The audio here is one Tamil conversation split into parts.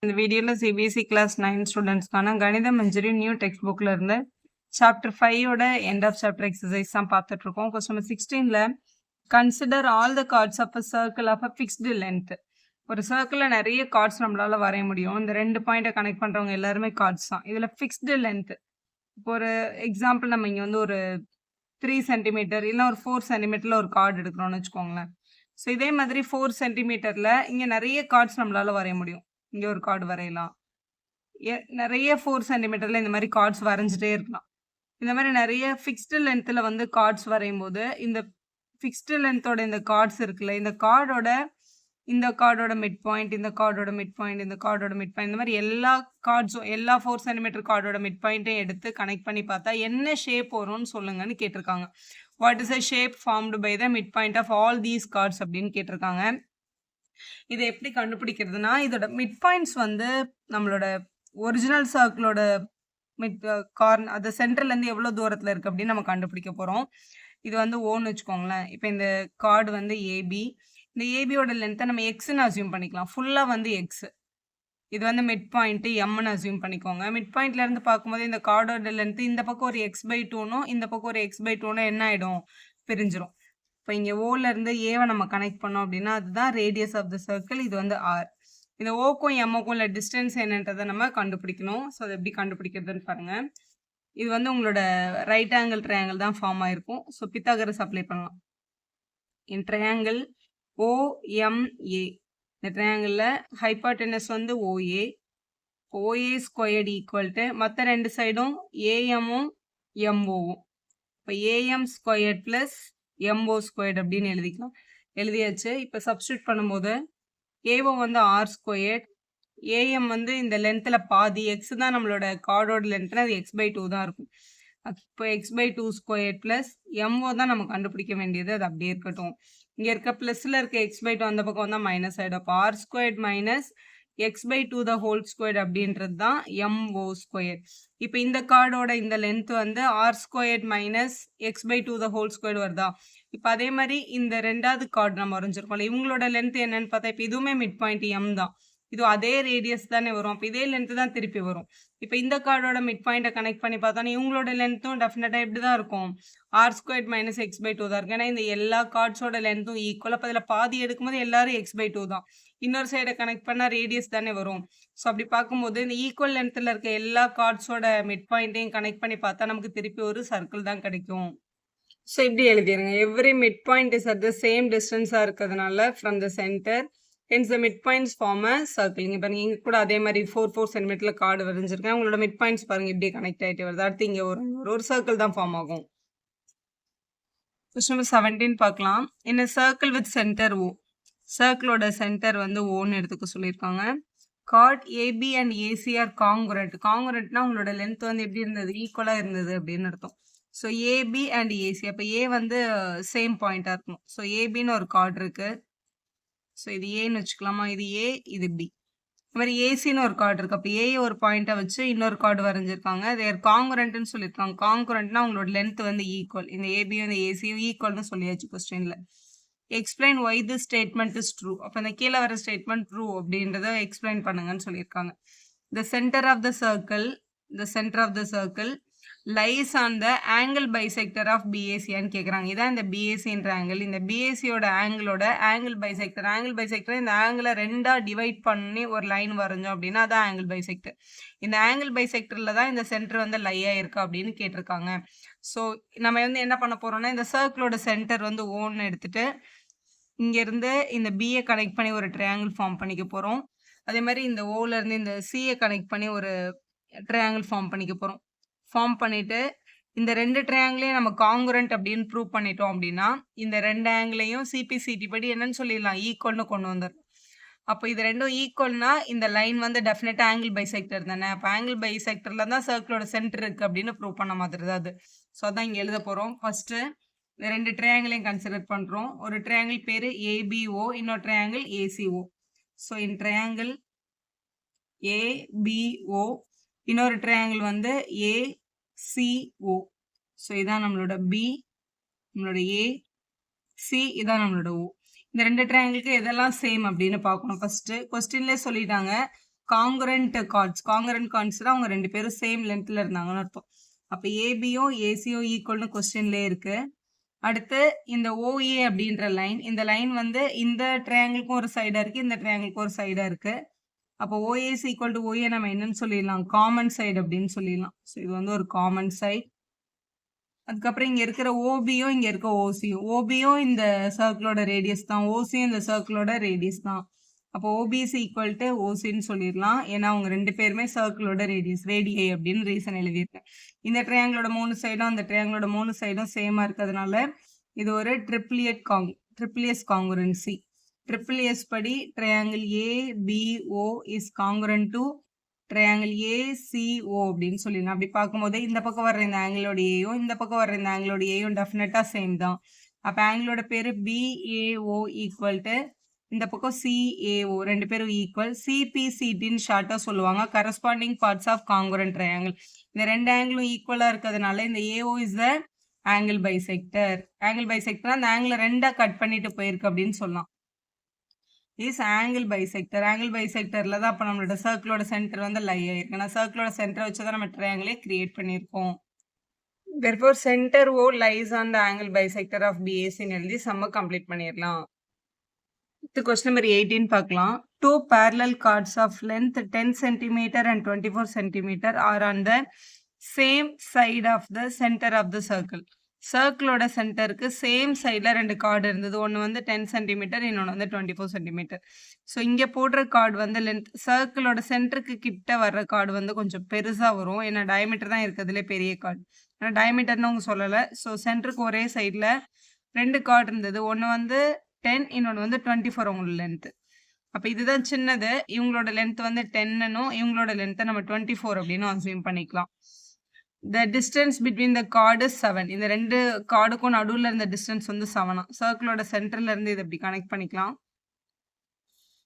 இந்த வீடியோல சிபிஎஸ்இ கிளாஸ் 9 ஸ்டூடெண்ட்ஸ்க்கான கணித மஞ்சரி நியூ டெக்ஸ்ட் புக்ல இருந்து சாப்டர் 5ஓட எண்ட் ஆஃப் சாப்டர் எக்ஸசைஸ் தான் பார்த்துட்டு இருக்கோம். கொஸ்டின் நம்பர் 16ல consider all the chords of a circle of a fixed length. ஒரு சர்க்கிளில் நிறைய கார்ட்ஸ் நம்மளால வரைய முடியும். இந்த 2 பாயிண்ட்டை கனெக்ட் பண்றவங்க எல்லாருமே கார்ட்ஸ் தான். இதுல ஃபிக்ஸ்டு லென்த், இப்போ ஒரு எக்ஸாம்பிள் நம்ம இங்க வந்து ஒரு 3 சென்டிமீட்டர் இல்லை ஒரு 4 சென்டிமீட்டர்ல ஒரு கார்டு எடுக்கிறோம்னு வச்சுக்கோங்களேன். ஸோ இதே மாதிரி 4 சென்டிமீட்டர்ல இங்க நிறைய கார்ட்ஸ் நம்மளால வரைய முடியும். இங்க ஒரு கார்டு வரையலாம். நிறைய 4 சென்டிமீட்டர்ல இந்த மாதிரி கார்ட்ஸ் வரைஞ்சிட்டே இருக்கலாம். இந்த மாதிரி நிறைய ஃபிக்ஸ்டு லென்த்தில் வந்து கார்ட்ஸ் வரையும் போது இந்த ஃபிக்ஸ்டு லென்த்தோட இந்த கார்ட்ஸ் இருக்குல்ல, இந்த கார்டோட மிட் பாயிண்ட், இந்த கார்டோட மிட் பாயிண்ட், இந்த கார்டோட மிட் பாயிண்ட், இந்த மாதிரி எல்லா கார்ட்ஸும் எல்லா 4 சென்டிமீட்டர் கார்டோட மிட் பாயிண்ட்டையும் எடுத்து கனெக்ட் பண்ணி பார்த்தா என்ன ஷேப் வரும்னு சொல்லுங்கன்னு கேட்டிருக்காங்க. What is a shape formed by the mid point of all these chords அப்படின்னு கேட்டிருக்காங்க. இதை எப்படி கண்டுபிடிக்கிறதுனா, இதோட மிட் பாயிண்ட்ஸ் வந்து நம்மளோட ஒரிஜினல் சர்க்கிளோட மிட் கார்னர், அது சென்டர்லேருந்து எவ்வளோ தூரத்தில் இருக்குது அப்படின்னு நம்ம கண்டுபிடிக்க போகிறோம். இது வந்து ஓன்னு வச்சுக்கோங்களேன். இப்போ இந்த கார்டு வந்து ஏபி. இந்த ஏபியோட லென்த்தை நம்ம எக்ஸ்ன்னு அசியூம் பண்ணிக்கலாம். ஃபுல்லாக வந்து எக்ஸ். இது வந்து மிட் பாயிண்ட்டு எம்னு அசியூம் பண்ணிக்கோங்க. மிட் பாயிண்ட்லேருந்து பார்க்கும்போது இந்த கார்டோட லென்த்து இந்த பக்கம் ஒரு x/2னும் இந்த பக்கம் ஒரு x/2னும் என்ன ஆகிடும், பிரிஞ்சிடும். இப்போ இங்கே ஓலேருந்து ஏவை நம்ம கனெக்ட் பண்ணோம் அப்படின்னா அதுதான் ரேடியஸ் ஆஃப் த சர்க்கிள். இது வந்து ஆர். இந்த ஓக்கும் எம்முக்கும் உள்ள டிஸ்டன்ஸ் என்னன்றதை நம்ம கண்டுபிடிக்கணும். ஸோ அதை எப்படி கண்டுபிடிக்கிறதுன்னு பாருங்கள். இது வந்து உங்களோட ரைட் ஆங்கிள் ட்ரையாங்கிள் தான் ஃபார்ம் ஆகிருக்கும். ஸோ பித்தாகரஸ் அப்ளை பண்ணலாம். இன் ட்ரையாங்கிள் OMA, இந்த ட்ரையாங்கிளில் ஹைபார்டெனஸ் வந்து OA, OA squared equal to மற்ற ரெண்டு சைடும் ஏஎம்மும் எம்ஓவும். இப்போ AM squared plus MO squared அப்படின்னு எழுதிக்கலாம். எழுதியாச்சு. இப்போ சப்ஸ்டியூட் பண்ணும்போது ஏஓ வந்து ஆர் ஸ்கொயர்ட், ஏஎம் வந்து இந்த லென்த்தில் பாதி, எக்ஸ் தான் நம்மளோட கார்டோட லென்த்னா அது x/2 தான் இருக்கும். இப்போ x/2 ஸ்கொயர் ப்ளஸ் எம்ஓ தான் நம்ம கண்டுபிடிக்க வேண்டியது. அது அப்படியே இருக்கட்டும். இங்கே இருக்க ப்ளஸில் இருக்க x/2 அந்த பக்கம் வந்தால் மைனஸ் ஆகிடும். அப்போ r squared minus x/2 the whole squared அப்படின்றது தான் எம்ஓ ஸ்கொயர். இப்போ இந்த கார்டோட இந்த லென்த் வந்து r squared minus x/2 the whole square வருதா. இப்போ அதே மாதிரி இந்த ரெண்டாவது கார்டு நம்ம வரைஞ்சிருக்கோம்ல, இவங்களோட லென்த் என்னன்னு பார்த்தா இப்போ இதுவுமே மிட் பாயிண்ட் எம் தான். இது அதே ரேடியஸ் தானே வரும். அப்போ இதே லென்த்து தான் திருப்பி வரும். இப்போ இந்த கார்டோட மிட் பாயிண்ட்டை கனெக்ட் பண்ணி பார்த்தோன்னா இவங்களோட லென்த்தும் டெஃபினட்டாக எப்படி தான் இருக்கும், ஆர் ஸ்கொயர் மைனஸ் x/2 தான் இருக்கும். ஏன்னா இந்த எல்லா கார்ட்ஸோட லென்த்தும் ஈக்குவல். அப்போ அதில் பாதி எடுக்கும்போது எல்லாரும் x/2 தான். இன்னொரு சைடை கனெக்ட் பண்ணால் ரேடியஸ் தானே வரும். ஸோ அப்படி பார்க்கும்போது இந்த ஈக்குவல் லென்த்தில் இருக்க எல்லா கார்ட்ஸோட மிட் பாயிண்ட்டையும் கனெக்ட் பண்ணி பார்த்தா நமக்கு திருப்பி ஒரு சர்க்கிள் தான் கிடைக்கும். ஸோ இப்படி எழுதிடுங்க. Every midpoint is at the same டிஸ்டன்ஸாக இருக்கிறதுனால from the centre hence the midpoints form a circle. இங்கே பாருங்க, இங்கே கூட அதே மாதிரி 4 சென்டிமீட்டர்ல கார்டு வரைஞ்சிருக்கேன். உங்களோட மிட் பாயிண்ட்ஸ் பாருங்க இப்படி கனெக்ட் ஆகிட்டு வருது. அடுத்து இங்கே ஒரு சர்க்கிள் தான் ஃபார்ம் ஆகும். கொஸ்டின் நம்பர் 17 பார்க்கலாம். in a circle with center O, சர்க்கிளோட சென்டர் வந்து ஓன்னு எடுத்துக்க சொல்லியிருக்காங்க. Chord AB and AC are congruent. காங்குரண்ட்னா உங்களோட லென்த் வந்து எப்படி இருந்தது, ஈக்குவலாக இருந்தது அப்படின்னு அர்த்தம். ஸோ ஏபி அண்ட் ஏசி, அப்போ ஏ வந்து சேம் பாயிண்டாக இருக்கணும். ஸோ ஏபின்னு ஒரு கார்டு இருக்குது. ஸோ இது ஏன்னு வச்சுக்கலாமா, இது ஏ, இது பி. இந்த மாதிரி ஏசின்னு ஒரு கார்டு இருக்குது. அப்போ ஏ ஒரு பாயிண்ட்டை வச்சு இன்னொரு கார்டு வரைஞ்சிருக்காங்க. தேர் காங்குரண்ட்னு சொல்லியிருக்காங்க. காங்குரண்ட்னா உங்களோட லென்த் வந்து ஈக்குவல். இந்த ஏபியும் இந்த ஏசியும் ஈக்குவல்னு சொல்லியாச்சு கொஸ்டினில். Explain Y this statement is true. அப்போ இந்த கீழே வர ஸ்டேட்மெண்ட் ட்ரூ அப்படின்றத எக்ஸ்பிளைன் பண்ணுங்கன்னு சொல்லியிருக்காங்க. The centre of the circle lies on the angle bisector ஆஃப் பிஏசியான்னு கேட்குறாங்க. இதான் இந்த பிஏசின்ற ஆங்கிள். இந்த பிஏசியோட ஆங்கிள் பைசெக்டர் இந்த ஆங்கிளை ரெண்டாக டிவைட் பண்ணி ஒரு லைன் வரைஞ்சோம் அப்படின்னா அதான் ஆங்கிள் பைசெக்டர். இந்த ஆங்கிள் பைசெக்டரில் தான் இந்த சென்டர் வந்து லையாக இருக்கா அப்படின்னு கேட்டிருக்காங்க. ஸோ நம்ம வந்து என்ன பண்ண போகிறோம்னா, இந்த சர்க்கிளோட சென்டர் வந்து ஓன்னு எடுத்துகிட்டு இங்கேருந்து இந்த பிஏ கனெக்ட் பண்ணி ஒரு ட்ரையாங்கிள் ஃபார்ம் பண்ணிக்க போகிறோம். அதே மாதிரி இந்த ஓலேருந்து இந்த சிஏ கனெக்ட் பண்ணி ஒரு ட்ரையாங்கிள் ஃபார்ம் பண்ணிக்க போகிறோம். ஃபார்ம் பண்ணிவிட்டு இந்த ரெண்டு ட்ரையாங்கிளையும் நம்ம காங்குரண்ட் அப்படின்னு ப்ரூவ் பண்ணிட்டோம் அப்படின்னா இந்த ரெண்டு ஆங்கிளையும் சிபிசிடி படி என்னன்னு சொல்லிடலாம், ஈக்குவல்னு கொண்டு வந்துடும். அப்போ இது ரெண்டும் ஈக்குவல்னா இந்த லைன் வந்து டெஃபினட்டாக ஆங்கிள் பைசெக்டர் தானே. அப்போ ஆங்கிள் பைசெக்டரில் தான் சர்க்கிளோட சென்டர் இருக்குது அப்படின்னு ப்ரூவ் பண்ண மாதிரி தான் அது. ஸோ அதான் இங்கே எழுத போகிறோம். ஃபஸ்ட்டு இந்த ரெண்டு ட்ரையாங்கிளையும் கன்சிடர் பண்ணுறோம். ஒரு ட்ரையாங்கிள் பேர் ஏபிஓ, இன்னொரு triangle ACO. So in triangle ABO, இன்னொரு ட்ரையாங்கிள் வந்து ஏசிஓ. ஸோ இதான் நம்மளோட பி, நம்மளோட ஏ, சி, இதான் நம்மளோட ஓ. இந்த ரெண்டு ட்ரையாங்கிளுக்கு எதெல்லாம் சேம் அப்படின்னு பார்க்கணும். ஃபர்ஸ்ட் கொஸ்டின்லேயே சொல்லிட்டாங்க, காங்குரண்ட் கார்ட்ஸ் தான் அவங்க 2 பேரும் சேம் லென்த்ல இருந்தாங்கன்னு அர்த்தம். அப்ப ஏபியும் ஏசியும் ஈக்குவல்னு கொஸ்டின்லயே இருக்கு. அடுத்து இந்த OA அப்படின்ற லைன், இந்த லைன் வந்து இந்த ட்ரையாங்கிள்க்கும் ஒரு சைடா இருக்கு, இந்த ட்ரையாங்கிள்க்கும் ஒரு சைடா இருக்கு. அப்போ OA is equal to OA நம்ம என்னன்னு சொல்லிடலாம், காமன் சைடு அப்படின்னு சொல்லிடலாம். ஸோ இது வந்து ஒரு காமன் சைடு. அதுக்கப்புறம் இங்க இருக்கிற OBயும் இங்க இருக்க OCயும், OBயும் இந்த சர்க்கிளோட ரேடியஸ் தான், OCயும் இந்த சர்க்கிளோட ரேடியஸ் தான். அப்போ OB is equal to OCன்னு சொல்லிடலாம். ஏன்னா அவங்க 2 பேருமே சர்க்கிளோட ரேடியை அப்படின்னு ரீசன் எழுதியிருக்கேன். இந்த ட்ரையாங்கிளோட 3 சைடும் அந்த ட்ரையாங்கிளோட 3 சைடும் சேமா இருக்கிறதுனால இது ஒரு ட்ரிபிளியஸ் காங்குரன்சி. ட்ரிபிளியஸ் படி triangle ABO is congruent to triangle ACO அப்படின்னு சொல்லிடலாம். அப்படி பார்க்கும்போது இந்த பக்கம் வர்ற இந்த ஆங்கிளோட ஏயும் இந்த பக்கம் வர்ற இந்த ஆங்கிளோட ஏயும் டெஃபினட்டா சேம் தான். அப்போ ஆங்கிளோட பேரு BAO ஈக்குவல் டு இந்த பக்கம் CAO, 2 பேரும் ஈக்குவல். CPCTன்னு ஷார்ட்டா சொல்லுவாங்க, கரஸ்பாண்டிங் பார்ட்ஸ் ஆஃப் காங்குரண்ட் ட்ரையாங்கிள். இந்த 2 ஆங்கிளும் ஈக்குவலா இருக்கிறதுனால இந்த AO is the angle bisector. Angle bisector அந்த ஆங்கிள் 2ஆ கட் பண்ணிட்டு போயிருக்கு அப்படின்னு சொல்லலாம். Is angle bisector. ஆங்கிள் பைசெக்டர்ல தான் அப்போ நம்மளோட சர்க்கிளோட சென்டர் வந்து லை ஆயிருக்கு. நான் சர்க்கிளோட சென்டரை வச்சு தான் நம்ம ட்ரையாங்கிளே கிரியேட் பண்ணியிருக்கோம். therefore center O lies on the angle bisector of BAC ன்னு எழுதி சம்ம கம்ப்ளீட் பண்ணிடலாம். Question number 18 பார்க்கலாம். Two parallel chords of length 10 cm and 24 cm are on the same side of the center of the circle. சர்க்கிளோட சென்டருக்கு சேம் சைடில் 2 கார்டு இருந்தது. ஒன்று வந்து 10 சென்டிமீட்டர், இன்னொன்று வந்து 24 சென்டிமீட்டர். ஸோ இங்கே போடுற கார்டு வந்து லென்த் சர்க்கிளோட சென்டருக்கு கிட்ட வர்ற கார்டு வந்து கொஞ்சம் பெருசாக வரும். ஏன்னா டயமீட்டர் தான் இருக்கிறதுலே பெரிய கார்டு. ஆனால் டயமீட்டர்னு அவங்க சொல்லலை. ஸோ சென்டருக்கு ஒரே சைடில் 2 கார்டு இருந்தது. ஒன்று வந்து 10, இன்னொன்று வந்து 24 அவங்களோட லென்த்து. அப்போ இதுதான் சின்னது. இவங்களோட லென்த் வந்து 10னும் இவங்களோட லென்த்தை நம்ம 24 அப்படின்னு அசியூம் பண்ணிக்கலாம். The distance between the chord is 7. இந்த 2 கார்டுக்கும் நடுவில் இருந்த டிஸ்டன்ஸ் வந்து 7. சர்க்கிளோட சென்டர்ல இருந்து இதை இப்படி கனெக்ட் பண்ணிக்கலாம்.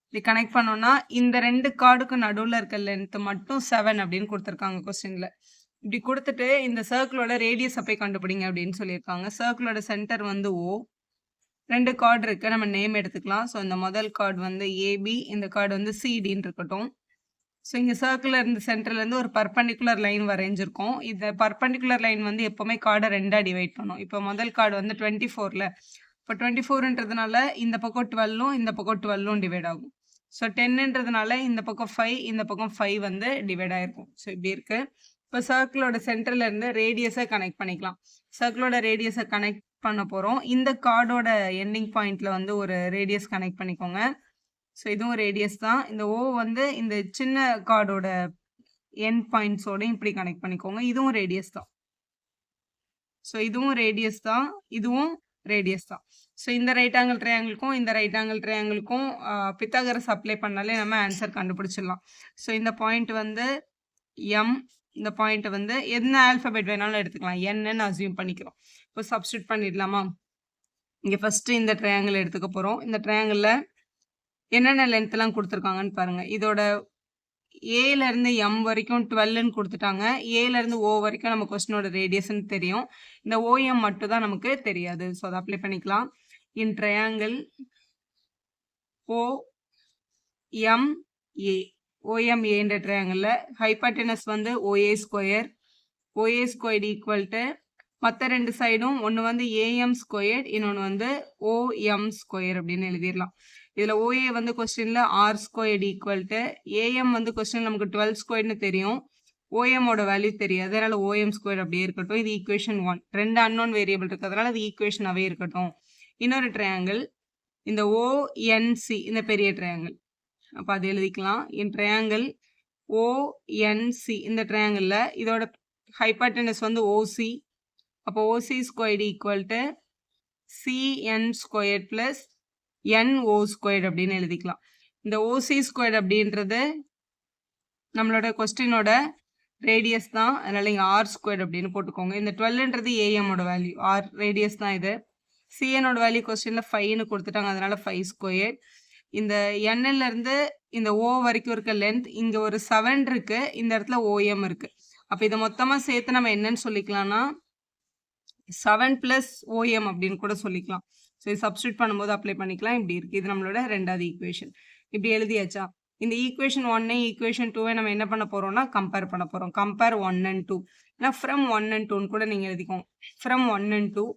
இப்படி கனெக்ட் பண்ணோம்னா இந்த 2 கார்டுக்கு நடுவில் இருக்க லென்த் மட்டும் 7 அப்படின்னு கொடுத்துருக்காங்க கொஸ்டின்ல. இப்படி கொடுத்துட்டு இந்த சர்க்கிளோட ரேடியஸை போய் கண்டுபிடிங்க அப்படின்னு சொல்லியிருக்காங்க. சர்க்கிளோட சென்டர் வந்து O. 2 கார்டு இருக்கு, நம்ம நேம் எடுத்துக்கலாம். ஸோ இந்த முதல் கார்டு வந்து AB, இந்த கார்டு வந்து CDன்னு இருக்கட்டும். ஸோ இங்கே சர்க்கிளில் இருந்து சென்டர்லேருந்து ஒரு பர்பண்டிகுலர் லைன் வரைஞ்சிருக்கோம். இந்த பர்பண்டிகுலர் லைன் வந்து எப்போவுமே கார்டை 2ஆக டிவைட் பண்ணும். இப்போ முதல் கார்டு வந்து 24ல், இப்போ 24ன்றதுனால இந்த பக்கம் 12ம் இந்த பக்கம் 12ம் டிவைட் ஆகும். ஸோ 10ன்றதுனால இந்த பக்கம் 5 இந்த பக்கம் 5 வந்து டிவைட் ஆகிருக்கும். ஸோ இப்படி இருக்கு. இப்போ சர்க்கிளோட சென்டர்ல இருந்து ரேடியஸை கனெக்ட் பண்ணிக்கலாம். சர்க்கிளோட ரேடியஸை கனெக்ட் பண்ண போகிறோம். இந்த கார்டோட எண்டிங் பாயிண்ட்ல வந்து ஒரு ரேடியஸ் கனெக்ட் பண்ணிக்கோங்க. ஸோ இதுவும் ரேடியஸ் தான். இந்த O வந்து இந்த சின்ன கார்டோட எண்ட் பாயிண்ட்ஸோட இப்படி கனெக்ட் பண்ணிக்கோங்க. இதுவும் ரேடியஸ் தான். ஸோ இதுவும் ரேடியஸ் தான், இதுவும் ரேடியஸ் தான். ஸோ இந்த ரைட் ஆங்கிள் ட்ரையாங்கிள்க்கும் இந்த ரைட் ஆங்கிள் ட்ரையாங்கிள்க்கும் பித்தாகரஸ் அப்ளை பண்ணாலே நம்ம ஆன்சர் கண்டுபிடிச்சிடலாம். ஸோ இந்த பாயிண்ட் வந்து M, இந்த பாயிண்ட் வந்து என்ன ஆல்ஃபபெட் வேணாலும் எடுத்துக்கலாம், என்னன்னு அசியூம் பண்ணிக்கிறோம். இப்போ சப்ஸ்டியூட் பண்ணிடலாமா? இங்கே ஃபர்ஸ்ட் இந்த ட்ரையாங்கிள் எடுத்துக்க போகிறோம். இந்த ட்ரையாங்கிளில் என்னென்ன லென்த்லாம் கொடுத்துருக்காங்கன்னு பாருங்க. இதோட ஏலேருந்து M வரைக்கும் 12ன்னு கொடுத்துட்டாங்க. ஏலேருந்து O வரைக்கும் நம்ம கொஸ்டினோட ரேடியஸ்ன்னு தெரியும். இந்த OM மட்டும் தான் நமக்கு தெரியாது. ஸோ அதை அப்ளை பண்ணிக்கலாம். இன் ட்ரையாங்கிள் OMA, OMAன்ற ட்ரையாங்கிளில் ஹைபாட்டனஸ் வந்து OA square, OA squared equal to மற்ற 2 சைடும் ஒன்று வந்து AM ஸ்கொயர்ட், இன்னொன்று வந்து OM ஸ்கொயர் அப்படின்னு எழுதிடலாம். இதில் OA வந்து கொஸ்டினில் R squared equal to AM வந்து கொஸ்டின் நமக்கு 12 ஸ்கொயர்னு தெரியும். OMோட வேல்யூ தெரியாது, அதனால OM ஸ்கொயர் அப்படியே இருக்கட்டும். இது ஈக்குவேஷன் 1. 2 அன்னோன் வேரியபிள் இருக்கிறதுனால அது ஈக்குவேஷனாகவே இருக்கட்டும். இன்னொரு ட்ரையாங்கிள் இந்த ONC, இந்த பெரிய ட்ரையாங்கிள். அப்போ அது எழுதிக்கலாம். இன் ட்ரையாங்கிள் ONC, இந்த ட்ரையாங்கிளில் இதோட ஹைபாட்டனஸ் வந்து OC. அப்போ OC squared equal to CN square plus NO squared அப்படின்னு எழுதிக்கலாம். இந்த OC ஸ்கொயர்டு அப்படின்றது நம்மளோட கொஸ்டினோட ரேடியஸ் தான், அதனால இங்கே R ஸ்கொயர்டு அப்படின்னு போட்டுக்கோங்க. இந்த 12ன்றது AMோட வேல்யூ, R ரேடியஸ் தான் இது. CNோட வேல்யூ கொஸ்டினில் 5ன்னு கொடுத்துட்டாங்க, அதனால 5 ஸ்கொயர். இந்த Nலேருந்து இந்த O வரைக்கும் இருக்க லென்த், இங்கே ஒரு 7 இருக்கு, இந்த இடத்துல OM இருக்கு. அப்போ இதை மொத்தமாக சேர்த்து நம்ம என்னன்னு சொல்லிக்கலாம்னா 7 + OM அப்படின்னு கூட சொல்லிக்கலாம். ஸோ இது சப்ஸ்டியூட் பண்ணும்போது அப்ளை பண்ணிக்கலாம். இப்படி இருக்கு. இது நம்மளோட 2வது ஈக்குவேஷன். இப்படி எழுதியாச்சா? இந்த ஈக்குவேஷன் 1 ஈக்குவேஷன் 2 நம்ம என்ன பண்ண போறோம்னா கம்பேர் பண்ண போறோம். Compare 1 and 2. நான் ஃப்ரம் 1 and 2 கூட நீங்க எழுதிக்கோங்க. ஃப்ரம் 1 and 2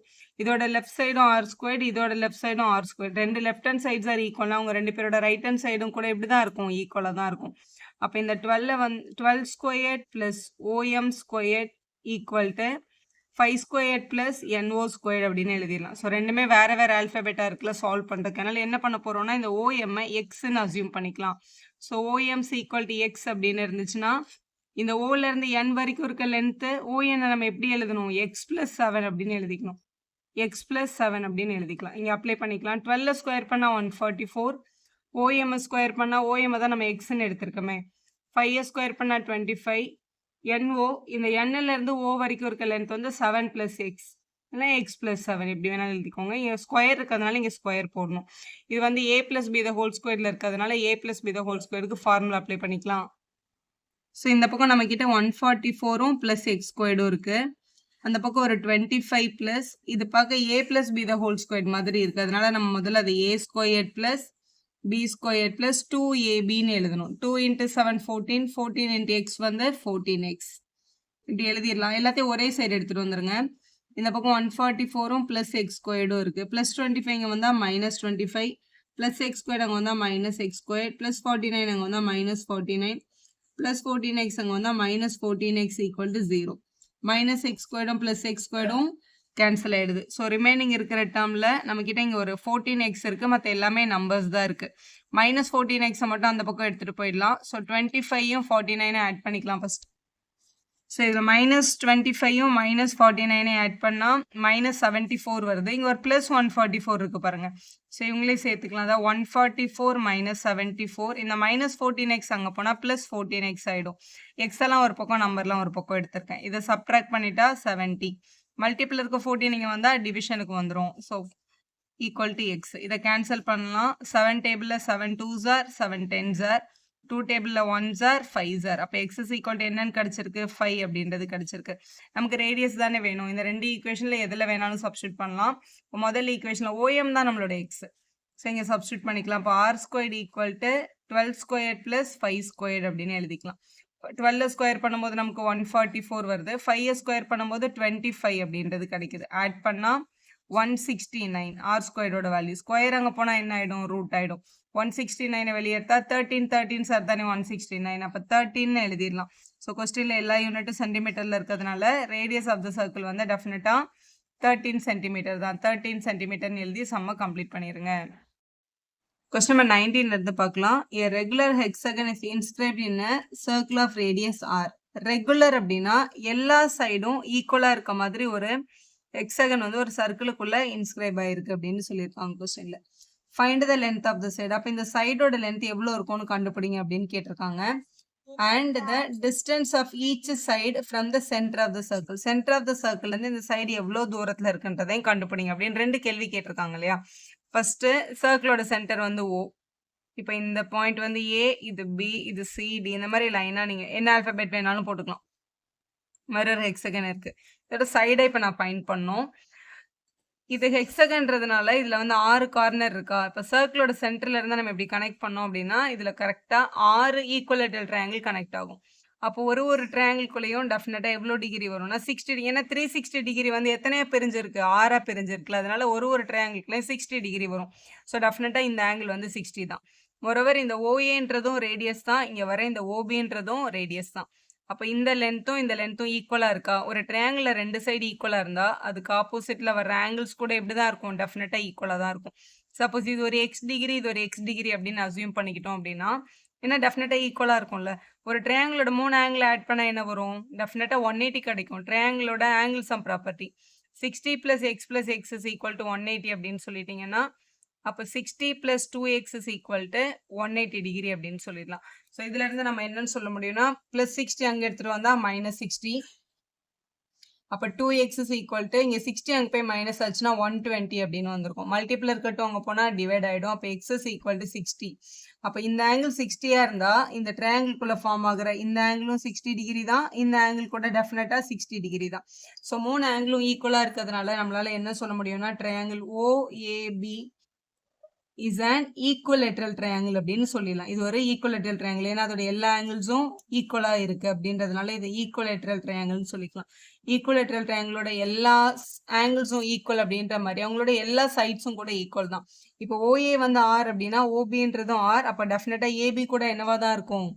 இதோட லெஃப்ட் சைடும் ஆர் ஸ்கொயர்ட், இதோட லெஃப்ட் சைடும் ஆர் ஸ்கொயர்ட். ரெண்டு லெஃப்ட் ஹேண்ட் சைட்ஸ் ஆர் ஈக்குவலா, அவங்க ரெண்டு பேரோட ரைட் ஹேண்ட் சைடும் கூட இப்படி தான் இருக்கும், ஈக்குவலா தான் இருக்கும். அப்ப இந்த 12 squared plus OM squared equal to 5 squared plus NO squared அப்படின்னு எழுதிடலாம். ஸோ ரெண்டுமே வேற வேற ஆல்பபெட்டா இருக்குல்ல சால்வ் பண்றதுக்கு. அதனால என்ன பண்ண போறோம்னா இந்த OM எக்ஸ்ன்னு அசியூம் பண்ணிக்கலாம். So OM equal to X அப்படின்னு இருந்துச்சுன்னா இந்த ஓல இருந்து n வரைக்கும் இருக்க லென்த் ON நம்ம எப்படி எழுதணும், எக்ஸ் பிளஸ் 7 அப்படின்னு எழுதிக்கணும். எக்ஸ் பிளஸ் 7 அப்படின்னு எழுதிக்கலாம். இங்க அப்ளை பண்ணிக்கலாம். 12 ஸ்கொயர் பண்ணா 144, OM ஸ்கொயர் பண்ணா OM தான் நம்ம எக்ஸ்ன்னு எடுத்திருக்கோமே. 5 ஸ்கொயர் பண்ணா 25, NO இந்த nல இருந்து O வரைக்கும் இருக்க லென்த் வந்து 7 பிளஸ் எக்ஸ் இல்லை எக்ஸ் பிளஸ் 7 எப்படி வேணாலும் எழுதிக்கோங்க. இங்கே ஸ்கொயர் இருக்கிறதுனால இங்கே ஸ்கொயர் போடணும். இது வந்து A plus B the whole ஸ்கொயர்ல இருக்கிறதுனால A plus B the whole ஸ்கொயருக்கு ஃபார்முலா அப்ளை பண்ணிக்கலாம். ஸோ இந்த பக்கம் நம்ம கிட்ட 144 பிளஸ் எக்ஸ் ஸ்கொயர்டும் இருக்கு. அந்த பக்கம் ஒரு 25 பிளஸ் இது பார்க்க A plus B the whole square மாதிரி இருக்கு. அதனால நம்ம முதல்ல அது A square plus B square plus 2AB எழுதணும். 2 × 7 14, 14 × x வந்து 14x இப்படி எழுதிடலாம். எல்லாத்தையும் ஒரே சைடு எடுத்துட்டு வந்துருங்க. இந்த பக்கம் 144 பிளஸ் எக்ஸ் ஸ்கொயர்டும் இருக்கு. பிளஸ் 25 இங்கே வந்தா மைனஸ் 25 பிளஸ் எக்ஸ் ஸ்கொயர் அங்கே வந்தா மைனஸ் எக்ஸ் ஸ்கொயர் பிளஸ் 49 அங்கே வந்தா மைனஸ் 49 plus 14x அங்க வந்தா minus 14x equal to 0. minus x ஸ்கொயர்டும் plus x ஸ்கொயர்டும் கேன்சல் ஆயிடுது. ஸோ ரிமைனிங் இருக்கிற டேர்ம்ல நம்ம கிட்ட இங்க ஒரு 14x இருக்கு, மற்ற எல்லாமே நம்பர்ஸ் தான் இருக்கு. minus 14x மட்டும் அந்த பக்கம் எடுத்துட்டு போயிடலாம். ஸோ 25யும் 49 ஆட் பண்ணிக்கலாம் ஃபர்ஸ்ட். ஸோ இதில் மைனஸ் 25யும் மைனஸ் 49 ஆட் பண்ணால் மைனஸ் 74 வருது. இங்கே ஒரு ப்ளஸ் 144 இருக்கு பாருங்க. ஸோ இவங்களே சேர்த்துக்கலாம். அதான் 144 மைனஸ் 74. இந்த மைனஸ் 14x அங்கே போனால் ப்ளஸ் 14x ஆகிடும். எக்ஸ் எல்லாம் ஒரு பக்கம் நம்பர்லாம் ஒரு பக்கம் எடுத்திருக்கேன். இதை சப்ட்ராக்ட் பண்ணிட்டா 70. மல்டிபிள் இருக்க 14 இங்கே வந்தால் டிவிஷனுக்கு வந்துடும். So equal to X. இதை கேன்சல் பண்ணலாம். 7 டேபிளில் 7 2s are 7 10s are 2 டேபிளில் 1s are 5s are. அப்போ எக்ஸ் இஸ் ஈக்குவல் டு என்னன்னு கிடச்சிருக்கு, 5 அப்படின்றது கிடச்சிருக்கு. நமக்கு ரேடியஸ் தானே வேணும். இந்த ரெண்டு ஈக்குவேஷனில் எதில் வேணாலும் சப்ஸ்டியூட் பண்ணலாம். இப்போ முதல் ஈக்குவேஷனில் OM தான் நம்மளோட எக்ஸ். ஸோ இங்கே சப்ஸ்டியூட் பண்ணிக்கலாம். இப்போ r squared equal to 12 square plus 5 square அப்படின்னு எழுதிக்கலாம். 12 ஸ்கொயர் பண்ணும்போது நமக்கு 144 வருது. 5 ஸ்கொயர் பண்ணும்போது 25 அப்படின்றது கிடைக்குது. ஆட் பண்ணால் 169 ஆர் ஸ்கொயரோட வேல்யூ. ஸ்கொயர் அங்கே போனால் என்ன ஆகிடும், ரூட் ஆகிடும். 169 வெளியே எடுத்தா 13 சார் தானே 169. அப்போ 13 எழுதிடலாம். ஸோ கொஸ்டின்ல எல்லா யூனிட்டும் சென்டிமீட்டர்ல இருக்கிறதுனால ரேடியஸ் ஆஃப் த சர்க்கிள் வந்து டெஃபினட்டா 13 சென்டிமீட்டர் தான். 13 சென்டிமீட்டர்னு எழுதி சம்ம கம்ப்ளீட் பண்ணிடுங்க. கொஸ்டின் நம்பர் 19 இருந்து பார்க்கலாம். A regular hexagon is inscribed in a circle of radius r. Regular அப்படின்னா எல்லா சைடும் ஈக்குவலா இருக்க மாதிரி ஒரு ஹெக்ஸாகன் வந்து ஒரு சர்க்கிளுக்குள்ள இன்ஸ்கிரைப் ஆயிருக்கு அப்படின்னு சொல்லியிருக்காங்க கொஸ்டின்ல. Find the length of the side. அப்போ இந்த சைடோட லென்த் எவ்வளோ இருக்கும்னு கண்டுபிடிங்க அப்படின்னு கேட்டிருக்காங்க. And the distance of each side from the centre of the circle. Centre of the சர்க்கிள்லேருந்து இந்த சைடு எவ்வளோ தூரத்தில் இருக்குன்றதையும் கண்டுபிடிங்க அப்படின்னு ரெண்டு கேள்வி கேட்டிருக்காங்க இல்லையா. ஃபர்ஸ்ட் சர்க்கிளோட சென்டர் வந்து O. இப்போ இந்த பாயிண்ட் வந்து A, இது B, இது C, D இந்த மாதிரி லைனா நீங்க என்ன ஆல்பபெட் வேணாலும் போட்டுக்கலாம். மிரர் ஹெக்ஸகன் இருக்கு. இதோட சைடை இப்போ நான் ஃபைண்ட் பண்ணோம். இது ஹெக்ஸகன்றதுனால இதுல வந்து 6 கார்னர் இருக்கா. இப்போ சர்க்கிளோட சென்டர்ல இருந்தா நம்ம எப்படி கனெக்ட் பண்ணோம் அப்படின்னா இதுல கரெக்டா 6 ஈக்குவலேட்டல் ட்ரையாங்கிள் கனெக்ட் ஆகும். அப்போ ஒரு ட்ரையாங்கிள்குள்ளேயும் டெஃபினட்டா எவ்வளோ டிகிரி வரும்னா 60. ஏன்னா 360 டிகிரி வந்து எத்தனையா பிரிஞ்சிருக்கு, 6 பிரிஞ்சிருக்குல. அதனால ஒரு ட்ரையாங்கிள்குள்ளேயும் 60 டிகிரி வரும். ஸோ டெஃபினட்டா இந்த ஆங்கிள் வந்து 60 தான். மொரோவர் இந்த OAன்றதும் ரேடியஸ் தான், இங்க வர இந்த OBன்றதும் ரேடியஸ் தான். அப்போ இந்த லென்த்தும் ஈக்குவலா இருக்கா. ஒரு ட்ரையாங்கிள் ரெண்டு சைடு ஈக்குவலா இருந்தா அதுக்கு ஆப்போசிட்ல வர ஆங்கிள்ஸ் கூட எப்படிதான் இருக்கும், டெஃபினட்டா ஈக்குவலா தான் இருக்கும். சப்போஸ் இது ஒரு எக்ஸ் டிகிரி, இது ஒரு எக்ஸ் டிகிரி அப்படின்னு அசியூம் பண்ணிக்கிட்டோம் அப்படின்னா ஏன்னா டெஃபினட்டா ஈக்குவலா இருக்கும்ல. ஒரு ட்ரையாங்கிளோட 3 ஆங்கிள் ஆட் பண்ணா என்ன வரும், டெஃபினட்டா 180 கிடைக்கும். ட்ரையாங்கிளோட angle some property 60 + x + x = 180 அப்படின்னு சொல்லிட்டீங்கன்னா அப்போ 60 + 2x = 180 டிகிரி அப்படின்னு சொல்லிடலாம். ஸோ இதுல இருந்து நம்ம என்னன்னு சொல்ல முடியும்னா +60 அங்கே எடுத்துட்டு வந்தா -60. அப்போ 2x = இங்கே 60 அங்கே போய் மைனஸ் ஆச்சுன்னா 120 அப்படின்னு வந்திருக்கும். மல்டிபிள் இருக்கட்டும் அங்கே போனால் டிவைட் ஆகிடும். அப்போ x = 60. அப்போ இந்த ஆங்கிள் 60யா இருந்தா இந்த ட்ரையாங்கிள்குள்ள ஃபார்ம் ஆகுற இந்த ஆங்கிளும் 60 டிகிரி தான், இந்த ஆங்கிள் கூட டெஃபினட்டா 60 டிகிரி தான். ஸோ 3 ஆங்கிளும் ஈக்குவலா இருக்கிறதுனால நம்மளால என்ன சொல்ல முடியும்னா triangle OAB is an equilateral triangle அப்படின்னு சொல்லிடலாம். இது ஒரு ஈக்குவலேட்ரல் ட்ரையாங்கிள். ஏன்னா அதோட எல்லா ஆங்கிள்ஸும் ஈக்குவலா இருக்கு அப்படின்றதுனால இது ஈக்குவலேட்ரல் ட்ரையாங்கிள்னு சொல்லிக்கலாம். ஈக்குவலேட்ரல் ட்ரையாங்கிளோட எல்லா ஆங்கிள்ஸும் ஈக்குவல் அப்படின்ற மாதிரி அவங்களோட எல்லா சைட்ஸும் கூட ஈக்குவல் தான். இப்போ ஓஏ வந்து ஆர் அப்படின்னா ஓபின்றதும் ஆர், அப்போ டெஃபினட்டா ஏபி கூட என்னவா தான் இருக்கும்,